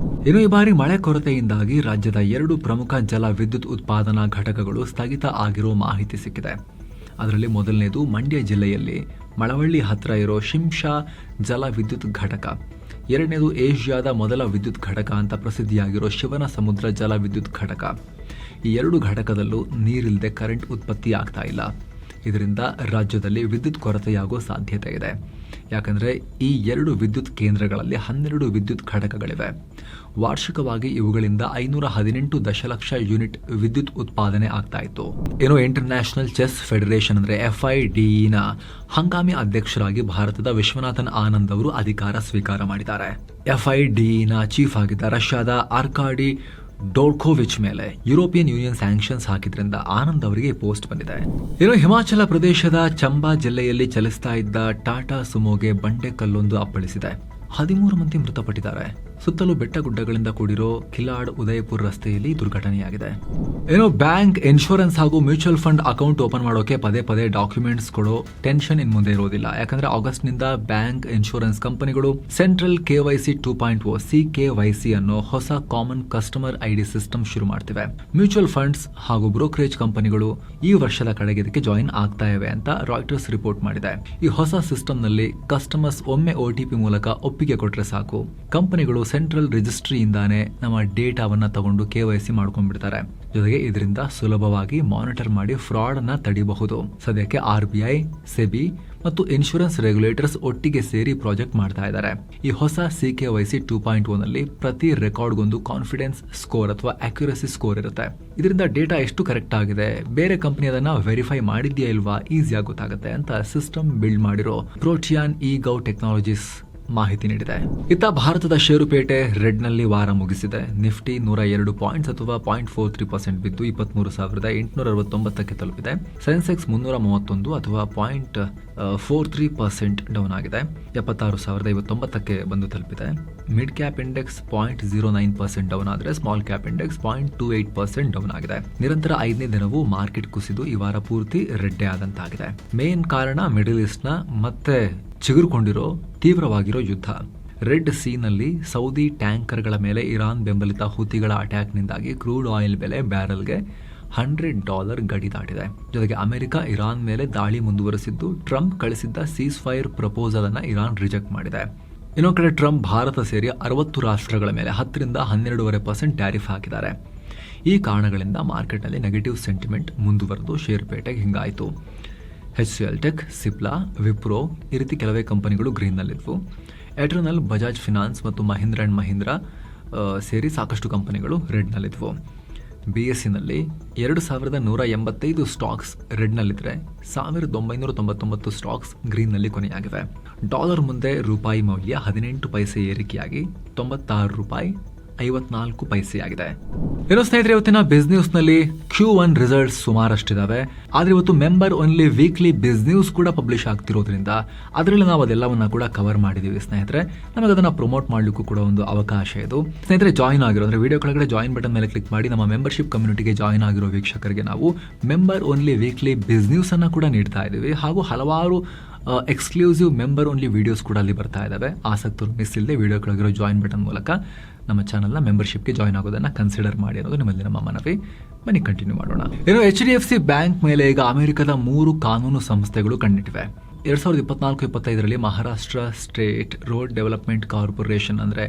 ಇನ್ನು ಈ ಬಾರಿ ಮಳೆ ಕೊರತೆಯಿಂದಾಗಿ ರಾಜ್ಯದ 2 ಪ್ರಮುಖ ಜಲ ವಿದ್ಯುತ್ ಉತ್ಪಾದನಾ ಘಟಕಗಳು ಸ್ಥಗಿತ ಆಗಿರೋ ಮಾಹಿತಿ ಸಿಕ್ಕಿದೆ. ಅದರಲ್ಲಿ ಮೊದಲನೇದು ಮಂಡ್ಯ ಜಿಲ್ಲೆಯಲ್ಲಿ ಮಳವಳ್ಳಿ ಹತ್ರ ಇರೋ ಶಿಂಷಾ ಜಲ ವಿದ್ಯುತ್ ಘಟಕ. ಎರಡನೇದು ಏಷ್ಯಾದ ಮೊದಲ ವಿದ್ಯುತ್ ಘಟಕ ಅಂತ ಪ್ರಸಿದ್ಧಿಯಾಗಿರೋ ಶಿವನ ಸಮುದ್ರ ಜಲ ವಿದ್ಯುತ್ ಘಟಕ. ಈ 2 ಘಟಕದಲ್ಲೂ ನೀರಿಲ್ಲದೆ ಕರೆಂಟ್ ಉತ್ಪತ್ತಿ ಆಗ್ತಾ ಇಲ್ಲ. ಇದರಿಂದ ರಾಜ್ಯದಲ್ಲಿ ವಿದ್ಯುತ್ ಕೊರತೆಯಾಗೋ ಸಾಧ್ಯತೆ ಇದೆ. ಯಾಕಂದರೆ ಈ 2 ವಿದ್ಯುತ್ ಕೇಂದ್ರಗಳಲ್ಲಿ 12 ವಿದ್ಯುತ್ ಘಟಕಗಳಿವೆ. ವಾರ್ಷಿಕವಾಗಿ ಇವುಗಳಿಂದ 518 ದಶಲಕ್ಷ ಯೂನಿಟ್ ವಿದ್ಯುತ್ ಉತ್ಪಾದನೆ ಆಗ್ತಾ ಇತ್ತು. ಏನೋ ಇಂಟರ್ನ್ಯಾಷನಲ್ ಚೆಸ್ ಫೆಡರೇಷನ್ ಅಂದರೆ FIDEನ ಹಂಗಾಮಿ ಅಧ್ಯಕ್ಷರಾಗಿ ಭಾರತದ ವಿಶ್ವನಾಥನ್ ಆನಂದ್ ಅವರು ಅಧಿಕಾರ ಸ್ವೀಕಾರ ಮಾಡಿದ್ದಾರೆ. FIDEನ ಚೀಫ್ ಆಗಿದ್ದ ರಷ್ಯಾದ ಆರ್ಕಾಡಿ ಡೋರ್ಕೋವಿಚ್ ಮೇಲೆ ಯುರೋಪಿಯನ್ ಯೂನಿಯನ್ ಸ್ಯಾಂಕ್ಷನ್ಸ್ ಹಾಕಿದ್ರಿಂದ ಆನಂದ್ ಅವರಿಗೆ ಪೋಸ್ಟ್ ಬಂದಿದೆ. ಇನ್ನು ಹಿಮಾಚಲ ಪ್ರದೇಶದ ಚಂಬಾ ಜಿಲ್ಲೆಯಲ್ಲಿ ಚಲಿಸ್ತಾ ಇದ್ದ ಟಾಟಾ ಸುಮೋಗೆ ಬಂಡೆಕಲ್ಲೊಂದು ಅಪ್ಪಳಿಸಿದೆ. 13 ಮಂದಿ ಮೃತಪಟ್ಟಿದ್ದಾರೆ. ಸುತ್ತಲೂ ಬೆಟ್ಟ ಗುಡ್ಡಗಳಿಂದ ಕೂಡಿರೋ ಕಿಲಾಡ್ ಉದಯಪುರ್ ರಸ್ತೆಯಲ್ಲಿ ದುರ್ಘಟನೆಯಾಗಿದೆ. ಏನೋ ಬ್ಯಾಂಕ್, ಇನ್ಶೂರೆನ್ಸ್ ಹಾಗೂ ಮ್ಯೂಚುವಲ್ ಫಂಡ್ ಅಕೌಂಟ್ ಓಪನ್ ಮಾಡೋಕೆ ಪದೇ ಪದೇ ಡಾಕ್ಯುಮೆಂಟ್ಸ್ ಕೊಡೋ ಟೆನ್ಷನ್ ಇನ್ ಮುಂದೆ ಇರೋದಿಲ್ಲ. ಯಾಕಂದ್ರೆ ಆಗಸ್ಟ್ ನಿಂದ ಬ್ಯಾಂಕ್, ಇನ್ಶೂರೆನ್ಸ್ ಕಂಪನಿಗಳು ಸೆಂಟ್ರಲ್ KYC 2.0 CKYC ಅನ್ನೋ ಹೊಸ ಕಾಮನ್ ಕಸ್ಟಮರ್ ID ಸಿಸ್ಟಮ್ ಶುರು ಮಾಡ್ತಿವೆ. ಮ್ಯೂಚುವಲ್ ಫಂಡ್ಸ್ ಹಾಗೂ ಬ್ರೋಕರೇಜ್ ಕಂಪನಿಗಳು ಈ ವರ್ಷದ ಕಡೆಗೆ ಇದಕ್ಕೆ ಜಾಯಿನ್ ಆಗ್ತಾ ಇವೆ ಅಂತ ರಾಯ್ಟರ್ಸ್ ರಿಪೋರ್ಟ್ ಮಾಡಿದೆ. ಈ ಹೊಸ ಸಿಸ್ಟಮ್ ನಲ್ಲಿ ಕಸ್ಟಮರ್ಸ್ ಒಮ್ಮೆ OTP ಮೂಲಕ ಒಪ್ಪಿಗೆ ಕೊಟ್ರೆ ಸಾಕು, ಕಂಪನಿಗಳು ಸೆಂಟ್ರಲ್ ರಿಜಿಸ್ಟ್ರಿಯಿಂದಾನೇ ನಮ್ಮ ಡೇಟಾವನ್ನ ತಗೊಂಡು KYC ಮಾಡ್ಕೊಂಡ್ಬಿಡ್ತಾರೆ. ಜೊತೆಗೆ ಇದರಿಂದ ಸುಲಭವಾಗಿ ಮಾನಿಟರ್ ಮಾಡಿ ಫ್ರಾಡ್ ಅನ್ನ ತಡೆಯಬಹುದು. ಸದ್ಯಕ್ಕೆ RBI, SEBI ಮತ್ತು ಇನ್ಶೂರೆನ್ಸ್ ರೆಗ್ಯುಲೇಟರ್ಸ್ ಒಟ್ಟಿಗೆ ಸೇರಿ ಪ್ರಾಜೆಕ್ಟ್ ಮಾಡ್ತಾ ಇದ್ದಾರೆ. ಈ ಹೊಸ CKYC 2.0 ನಲ್ಲಿ ಪ್ರತಿ ರೆಕಾರ್ಡ್ಗೊಂದು ಕಾನ್ಫಿಡೆನ್ಸ್ ಸ್ಕೋರ್ ಅಥವಾ ಅಕ್ಯುರಸಿ ಸ್ಕೋರ್ ಇರುತ್ತೆ. ಇದರಿಂದ ಡೇಟಾ ಎಷ್ಟು ಕರೆಕ್ಟ್ ಆಗಿದೆ, ಬೇರೆ ಕಂಪನಿ ಅದನ್ನ ವೆರಿಫೈ ಮಾಡಿದ್ಯಾ ಇಲ್ವಾ ಈಸಿಯಾಗಿ ಗೊತ್ತಾಗುತ್ತೆ ಅಂತ ಸಿಸ್ಟಮ್ ಬಿಲ್ಡ್ ಮಾಡಿರೋ ಪ್ರೋಟಿಯಾನ್ eGov ಟೆಕ್ನಾಲಜೀಸ್ ಮಾಹಿತಿ ನೀಡಿದೆ. ಇತ್ತ ಭಾರತದ ಷೇರುಪೇಟೆ ರೆಡ್ ನಲ್ಲಿ ವಾರ ಮುಗಿಸಿದೆ. ನಿಫ್ಟಿ 102 ಪಾಯಿಂಟ್ಸ್ ಅಥವಾ 0.43% ಬಿದ್ದು 23,869ಕ್ಕೆ ತಲುಪಿದೆ. ಸೆನ್ಸೆಕ್ಸ್ 331 ಅಥವಾ 0.43% ಡೌನ್ ಆಗಿದೆ. 76,059ಕ್ಕೆ ಬಂದು ತಲುಪಿದೆ. ಮಿಡ್ ಕ್ಯಾಪ್ ಇಂಡೆಕ್ಸ್ 0.09% ಡೌನ್ ಆದರೆ ಸ್ಮಾಲ್ ಕ್ಯಾಪ್ ಇಂಡೆಕ್ಸ್ 0.28% ಡೌನ್ ಆಗಿದೆ. ನಿರಂತರ 5ನೇ ದಿನವೂ ಮಾರ್ಕೆಟ್ ಕುಸಿದು ಈ ವಾರ ಪೂರ್ತಿ ರೆಡ್ಡೇ ಆದಂತಾಗಿದೆ. ಮೇನ್ ಕಾರಣ ಮಿಡಲ್ ಈಸ್ಟ್ ನ ಮತ್ತೆ ಚಿಗುರುಕೊಂಡಿರೋ ತೀವ್ರವಾಗಿರೋ ಯುದ್ಧ. ರೆಡ್ ಸೀನಲ್ಲಿ ಸೌದಿ ಟ್ಯಾಂಕರ್ಗಳ ಮೇಲೆ ಇರಾನ್ ಬೆಂಬಲಿತ ಹುತಿಗಳ ಅಟ್ಯಾಕ್ನಿಂದಾಗಿ ಕ್ರೂಡ್ ಆಯಿಲ್ ಬೆಲೆ ಬ್ಯಾರೆಲ್ಗೆ $100 ಗಡಿ ದಾಟಿದೆ. ಜೊತೆಗೆ ಅಮೆರಿಕ ಇರಾನ್ ಮೇಲೆ ದಾಳಿ ಮುಂದುವರೆಸಿದ್ದು, ಟ್ರಂಪ್ ಕಳಿಸಿದ್ದ ಸೀಸ್ ಫೈರ್ ಪ್ರಪೋಸಲ್ ಅನ್ನು ಇರಾನ್ ರಿಜೆಕ್ಟ್ ಮಾಡಿದೆ. ಇನ್ನೊಂದು ಕಡೆ ಟ್ರಂಪ್ ಭಾರತ ಸೇರಿ 60 ರಾಷ್ಟ್ರಗಳ ಮೇಲೆ 10ರಿಂದ 12.5% ಟ್ಯಾರಿಫ್ ಹಾಕಿದ್ದಾರೆ. ಈ ಕಾರಣಗಳಿಂದ ಮಾರ್ಕೆಟ್ನಲ್ಲಿ ನೆಗೆಟಿವ್ ಸೆಂಟಿಮೆಂಟ್ ಮುಂದುವರೆದು ಷೇರುಪೇಟೆಗೆ ಹಿಂಗಾಯಿತು. HCL ಟೆಕ್, ಸಿಪ್ಲಾ, ವಿಪ್ರೋ ಈ ರೀತಿ ಕೆಲವೇ ಕಂಪನಿಗಳು ಗ್ರೀನ್ನಲ್ಲಿದ್ವು. ಎಟರ್ನಲ್, ಬಜಾಜ್ ಫಿನಾನ್ಸ್ ಮತ್ತು ಮಹೀಂದ್ರ ಆ್ಯಂಡ್ ಮಹೀಂದ್ರ ಸೇರಿ ಸಾಕಷ್ಟು ಕಂಪನಿಗಳು ರೆಡ್ನಲ್ಲಿದ್ವು. BSEನಲ್ಲಿ 2185 ಸ್ಟಾಕ್ಸ್ ರೆಡ್ನಲ್ಲಿದ್ದರೆ 1999 ಸ್ಟಾಕ್ಸ್ ಗ್ರೀನ್ನಲ್ಲಿ ಕೊನೆಯಾಗಿವೆ. ಡಾಲರ್ ಮುಂದೆ ರೂಪಾಯಿ ಮೌಲ್ಯ 18 ಪೈಸೆ ಏರಿಕೆಯಾಗಿ $96.54 ಆಗಿದೆ. ಏನೋ ಸ್ನೇಹಿತರೆ, ಇವತ್ತಿನ ಬಿಸ್ನೆಸ್ ನಲ್ಲಿ Q1 ರಿಸಲ್ಟ್ಸ್ ಸುಮಾರಷ್ಟಿದಾವೆ. ಆದ್ರೆ ಇವತ್ತು ಮೆಂಬರ್ ಓನ್ಲಿ ವೀಕ್ಲಿ ಬಿಸ್ನೆಸ್ ಕೂಡ ಪಬ್ಲಿಷ್ ಆಗ್ತಿರೋದ್ರಿಂದ ಅದರಲ್ಲಿ ನಾವು ಅದೆಲ್ಲವನ್ನ ಕೂಡ ಕವರ್ ಮಾಡಿದೀವಿ ಸ್ನೇಹಿತರೆ. ನಮಗೆ ಅದನ್ನ ಪ್ರಮೋಟ್ ಮಾಡ್ಲಿಕ್ಕೂ ಕೂಡ ಒಂದು ಅವಕಾಶ ಇದು. ಸ್ನೇಹಿತರೆ, ಜಾಯಿನ್ ಆಗಿರೋ ಅಂದ್ರೆ ವಿಡಿಯೋ ಕೆಳಗಡೆ ಜಾಯಿನ್ ಬಟನ್ ಮೇಲೆ ಕ್ಲಿಕ್ ಮಾಡಿ ನಮ್ಮ ಮೆಂಬರ್ಶಿಪ್ ಕಮ್ಯುನಿಟಿಗೆ ಜಾಯಿನ್ ಆಗಿರೋ ವೀಕ್ಷಕರಿಗೆ ನಾವು ಮೆಂಬರ್ ಓನ್ಲಿ ವೀಕ್ಲಿ ಬಿಸ್ನೆಸ್ ಅನ್ನ ಕೂಡ ನೀಡ್ತಾ ಇದ್ದೀವಿ. ಹಾಗೂ ಹಲವಾರು ಎಕ್ಸ್ಕ್ಲೂಸಿವ್ ಮೆಂಬರ್ ಓನ್ಲಿ ವಿಡಿಯೋಸ್ ಕೂಡ ಅಲ್ಲಿ ಬರ್ತಾ ಇದ್ದಾವೆ. ಆಸಕ್ತರು ಮಿಸ್ ಇಲ್ಲದೆ ವಿಡಿಯೋ ಕೆಳಗಿರೋ ಜಾಯಿನ್ ಬಟನ್ ಮೂಲಕ ನಮ್ಮ ಚಾನಲ್ನ ಮೆಂಬರ್ಶಿಪ್ಗೆ ಜಾಯಿನ್ ಆಗೋದನ್ನ ಕನ್ಸಿಡರ್ ಮಾಡಿ ಅನ್ನೋದು ನಿಮ್ಮಲ್ಲಿ ನಮ್ಮ ಮನವಿ. ಬನ್ನಿ ಕಂಟಿನ್ಯೂ ಮಾಡೋಣ. ಏನು HDFC ಬ್ಯಾಂಕ್ ಮೇಲೆ ಈಗ ಅಮೆರಿಕದ 3 ಕಾನೂನು ಸಂಸ್ಥೆಗಳು ಕಣ್ಣಿಟ್ಟಿವೆ. 2024-25 Maharashtra state road development corporation ಅಂದರೆ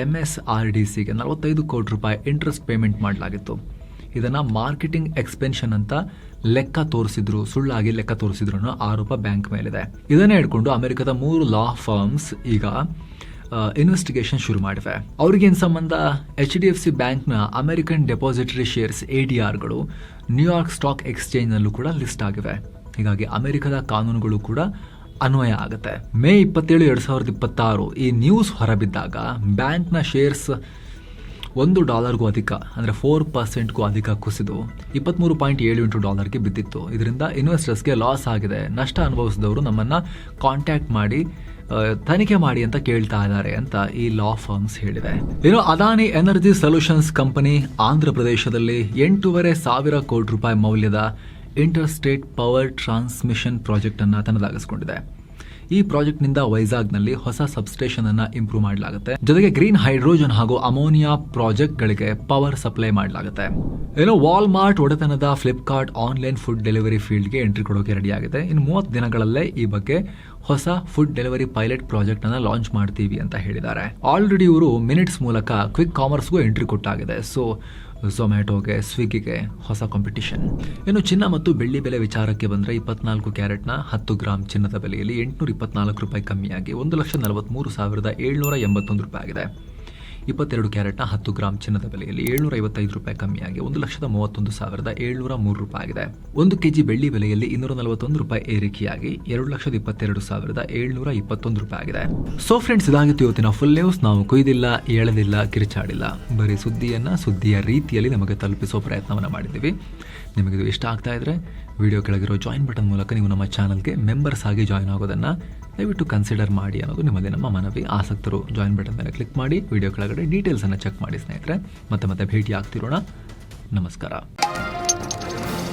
MSRDCಗೆ 45 ಕೋಟಿ ರೂಪಾಯಿ ಇಂಟ್ರೆಸ್ಟ್ ಪೇಮೆಂಟ್ ಮಾಡಲಾಗಿತ್ತು. ಇದನ್ನ ಮಾರ್ಕೆಟಿಂಗ್ ಎಕ್ಸ್ಪೆನ್ಷನ್ ಅಂತ ಸುಳ್ಳಾಗಿ ಲೆಕ್ಕ ತೋರಿಸಿದ್ರು ಅನ್ನೋ ಆರೋಪ ಬ್ಯಾಂಕ್ ಮೇಲಿದೆ. ಇದನ್ನೇ ಹಿಡ್ಕೊಂಡು ಅಮೆರಿಕದ 3 ಲಾ ಫರ್ಮ್ಸ್ ಈಗ ಇನ್ವೆಸ್ಟಿಗೇಷನ್ ಶುರು ಮಾಡಿವೆ. ಅವ್ರಿಗೇನು ಸಂಬಂಧ? HDFC ಬ್ಯಾಂಕ್ನ ಅಮೆರಿಕನ್ ಡೆಪಾಸಿಟರಿ ಶೇರ್ಸ್ ADRಗಳು ನ್ಯೂಯಾರ್ಕ್ ಸ್ಟಾಕ್ ಎಕ್ಸ್ಚೇಂಜ್ನಲ್ಲೂ ಕೂಡ ಲಿಸ್ಟ್ ಆಗಿವೆ. ಹೀಗಾಗಿ ಅಮೆರಿಕದ ಕಾನೂನುಗಳು ಕೂಡ ಅನ್ವಯ ಆಗುತ್ತೆ. ಮೇ 27, 2026 ಈ ನ್ಯೂಸ್ ಹೊರಬಿದ್ದಾಗ ಬ್ಯಾಂಕ್ನ ಶೇರ್ಸ್ $1ಗೂ ಅಧಿಕ ಅಂದರೆ 4% ಅಧಿಕ ಕುಸಿದು $23.78 ಬಿದ್ದಿತ್ತು. ಇದರಿಂದ ಇನ್ವೆಸ್ಟರ್ಸ್ಗೆ ಲಾಸ್ ಆಗಿದೆ, ನಷ್ಟ ಅನುಭವಿಸಿದವರು ನಮ್ಮನ್ನ ಕಾಂಟ್ಯಾಕ್ಟ್ ಮಾಡಿ ತನಿಖೆ ಮಾಡಿ ಅಂತ ಕೇಳ್ತಾ ಇದ್ದಾರೆ ಅಂತ ಈ ಲಾ ಫರ್ಮ್ಸ್ ಹೇಳಿದೆ. ಇನ್ನು Adani energy solutions company Andhra ಪ್ರದೇಶದಲ್ಲಿ 8,500 ಕೋಟಿ ರೂಪಾಯಿ ಮೌಲ್ಯದ inter state power transmission project ಅನ್ನ ತನ್ನದಾಗಿಸಿಕೊಂಡಿದೆ. ಈ ಪ್ರಾಜೆಕ್ಟ್ ನಿಂದ ವೈಜಾಗ್ನಲ್ಲಿ ಹೊಸ ಸಬ್ಸ್ಟೇಷನ್ ಅನ್ನ ಇಂಪ್ರೂವ್ ಮಾಡಲಾಗುತ್ತೆ. ಜೊತೆಗೆ ಗ್ರೀನ್ ಹೈಡ್ರೋಜನ್ ಹಾಗೂ ಅಮೋನಿಯಾ ಪ್ರಾಜೆಕ್ಟ್ ಗಳಿಗೆ ಪವರ್ ಸಪ್ಲೈ ಮಾಡಲಾಗುತ್ತೆ. ಏನೋ ವಾಲ್ಮಾರ್ಟ್ ಒಡೆತನದ ಫ್ಲಿಪ್ಕಾರ್ಟ್ ಆನ್ಲೈನ್ ಫುಡ್ ಡೆಲಿವರಿ ಫೀಲ್ಡ್ಗೆ ಎಂಟ್ರಿ ಕೊಡೋಕೆ ರೆಡಿ ಆಗಿದೆ. ಇನ್ನು 30 ದಿನಗಳಲ್ಲೇ ಈ ಬಗ್ಗೆ ಹೊಸ ಫುಡ್ ಡೆಲಿವರಿ ಪೈಲಟ್ ಪ್ರಾಜೆಕ್ಟ್ ಅನ್ನ ಲಾಂಚ್ ಮಾಡ್ತೀವಿ ಅಂತ ಹೇಳಿದ್ದಾರೆ. ಆಲ್ರೆಡಿ ಇವರು ಮಿನಿಟ್ಸ್ ಮೂಲಕ ಕ್ವಿಕ್ ಕಾಮರ್ಸ್ಗೂ ಎಂಟ್ರಿ ಕೊಟ್ಟಾಗಿದೆ. ಸೊ ಝೊಮ್ಯಾಟೋಗೆ, ಸ್ವಿಗ್ಗಿಗೆ ಹೊಸ ಕಾಂಪಿಟಿಷನ್. ಇನ್ನು ಚಿನ್ನ ಮತ್ತು ಬೆಳ್ಳಿ ಬೆಲೆ ವಿಚಾರಕ್ಕೆ ಬಂದರೆ 24 ಕ್ಯಾರೆಟ್ನ 10 ಗ್ರಾಮ್ ಚಿನ್ನದ ಬೆಲೆಯಲ್ಲಿ 824 ರೂಪಾಯಿ ಕಮ್ಮಿಯಾಗಿ 1,43,781 ರೂಪಾಯಿ ಆಗಿದೆ. 22 ಕ್ಯಾರೆಟ್ನ 10 ಗ್ರಾಮ್ ಚಿನ್ನದ ಬೆಲೆಯಲ್ಲಿ 755 ರೂಪಾಯಿ ಕಮ್ಮಿಯಾಗಿ 1,31,703 ರೂಪಾಯಿ ಆಗಿದೆ. 1 ಕೆಜಿ ಬೆಳ್ಳಿ ಬೆಲೆಯಲ್ಲಿ 241 ರೂಪಾಯಿ ಏರಿಕೆಯಾಗಿ 2,22,721 ರೂಪಾಯಿ ಆಗಿದೆ. ಸೊ ಫ್ರೆಂಡ್ಸ್, ಇದಾಗಿತ್ತು ಇವತ್ತಿನ ಫುಲ್ ನ್ಯೂಸ್. ನಾವು ಕೊಯ್ದಿಲ್ಲ, ಎಳೆದಿಲ್ಲ, ಕಿರಿಚಾಡಿಲ್ಲ, ಬರೀ ಸುದ್ದಿಯ ರೀತಿಯಲ್ಲಿ ನಮಗೆ ತಲುಪಿಸೋ ಪ್ರಯತ್ನವನ್ನು ಮಾಡಿದ್ದೀವಿ. ನಿಮಗಿದು ಇಷ್ಟ ಆಗ್ತಾ ಇದ್ರೆ ವಿಡಿಯೋ ಕೆಳಗಿರೋ ಜಾಯಿನ್ ಬಟನ್ ಮೂಲಕ ನೀವು ನಮ್ಮ ಚಾನಲ್ಗೆ ಮೆಂಬರ್ಸ್ ಆಗಿ ಜಾಯಿನ್ ಆಗೋದನ್ನು ದಯವಿಟ್ಟು ಕನ್ಸಿಡರ್ ಮಾಡಿ ಅನ್ನೋದು ನಿಮ್ಮಲ್ಲಿ ನಮ್ಮ ಮನವಿ. ಆಸಕ್ತರು ಜಾಯಿನ್ ಬಟನ್ ಮೇಲೆ ಕ್ಲಿಕ್ ಮಾಡಿ ವಿಡಿಯೋ ಕೆಳಗಡೆ ಡೀಟೇಲ್ಸ್ ಅನ್ನು ಚೆಕ್ ಮಾಡಿ ಸ್ನೇಹಿತರೆ. ಮತ್ತೆ ಭೇಟಿ ಆಗ್ತಿರೋಣ. ನಮಸ್ಕಾರ.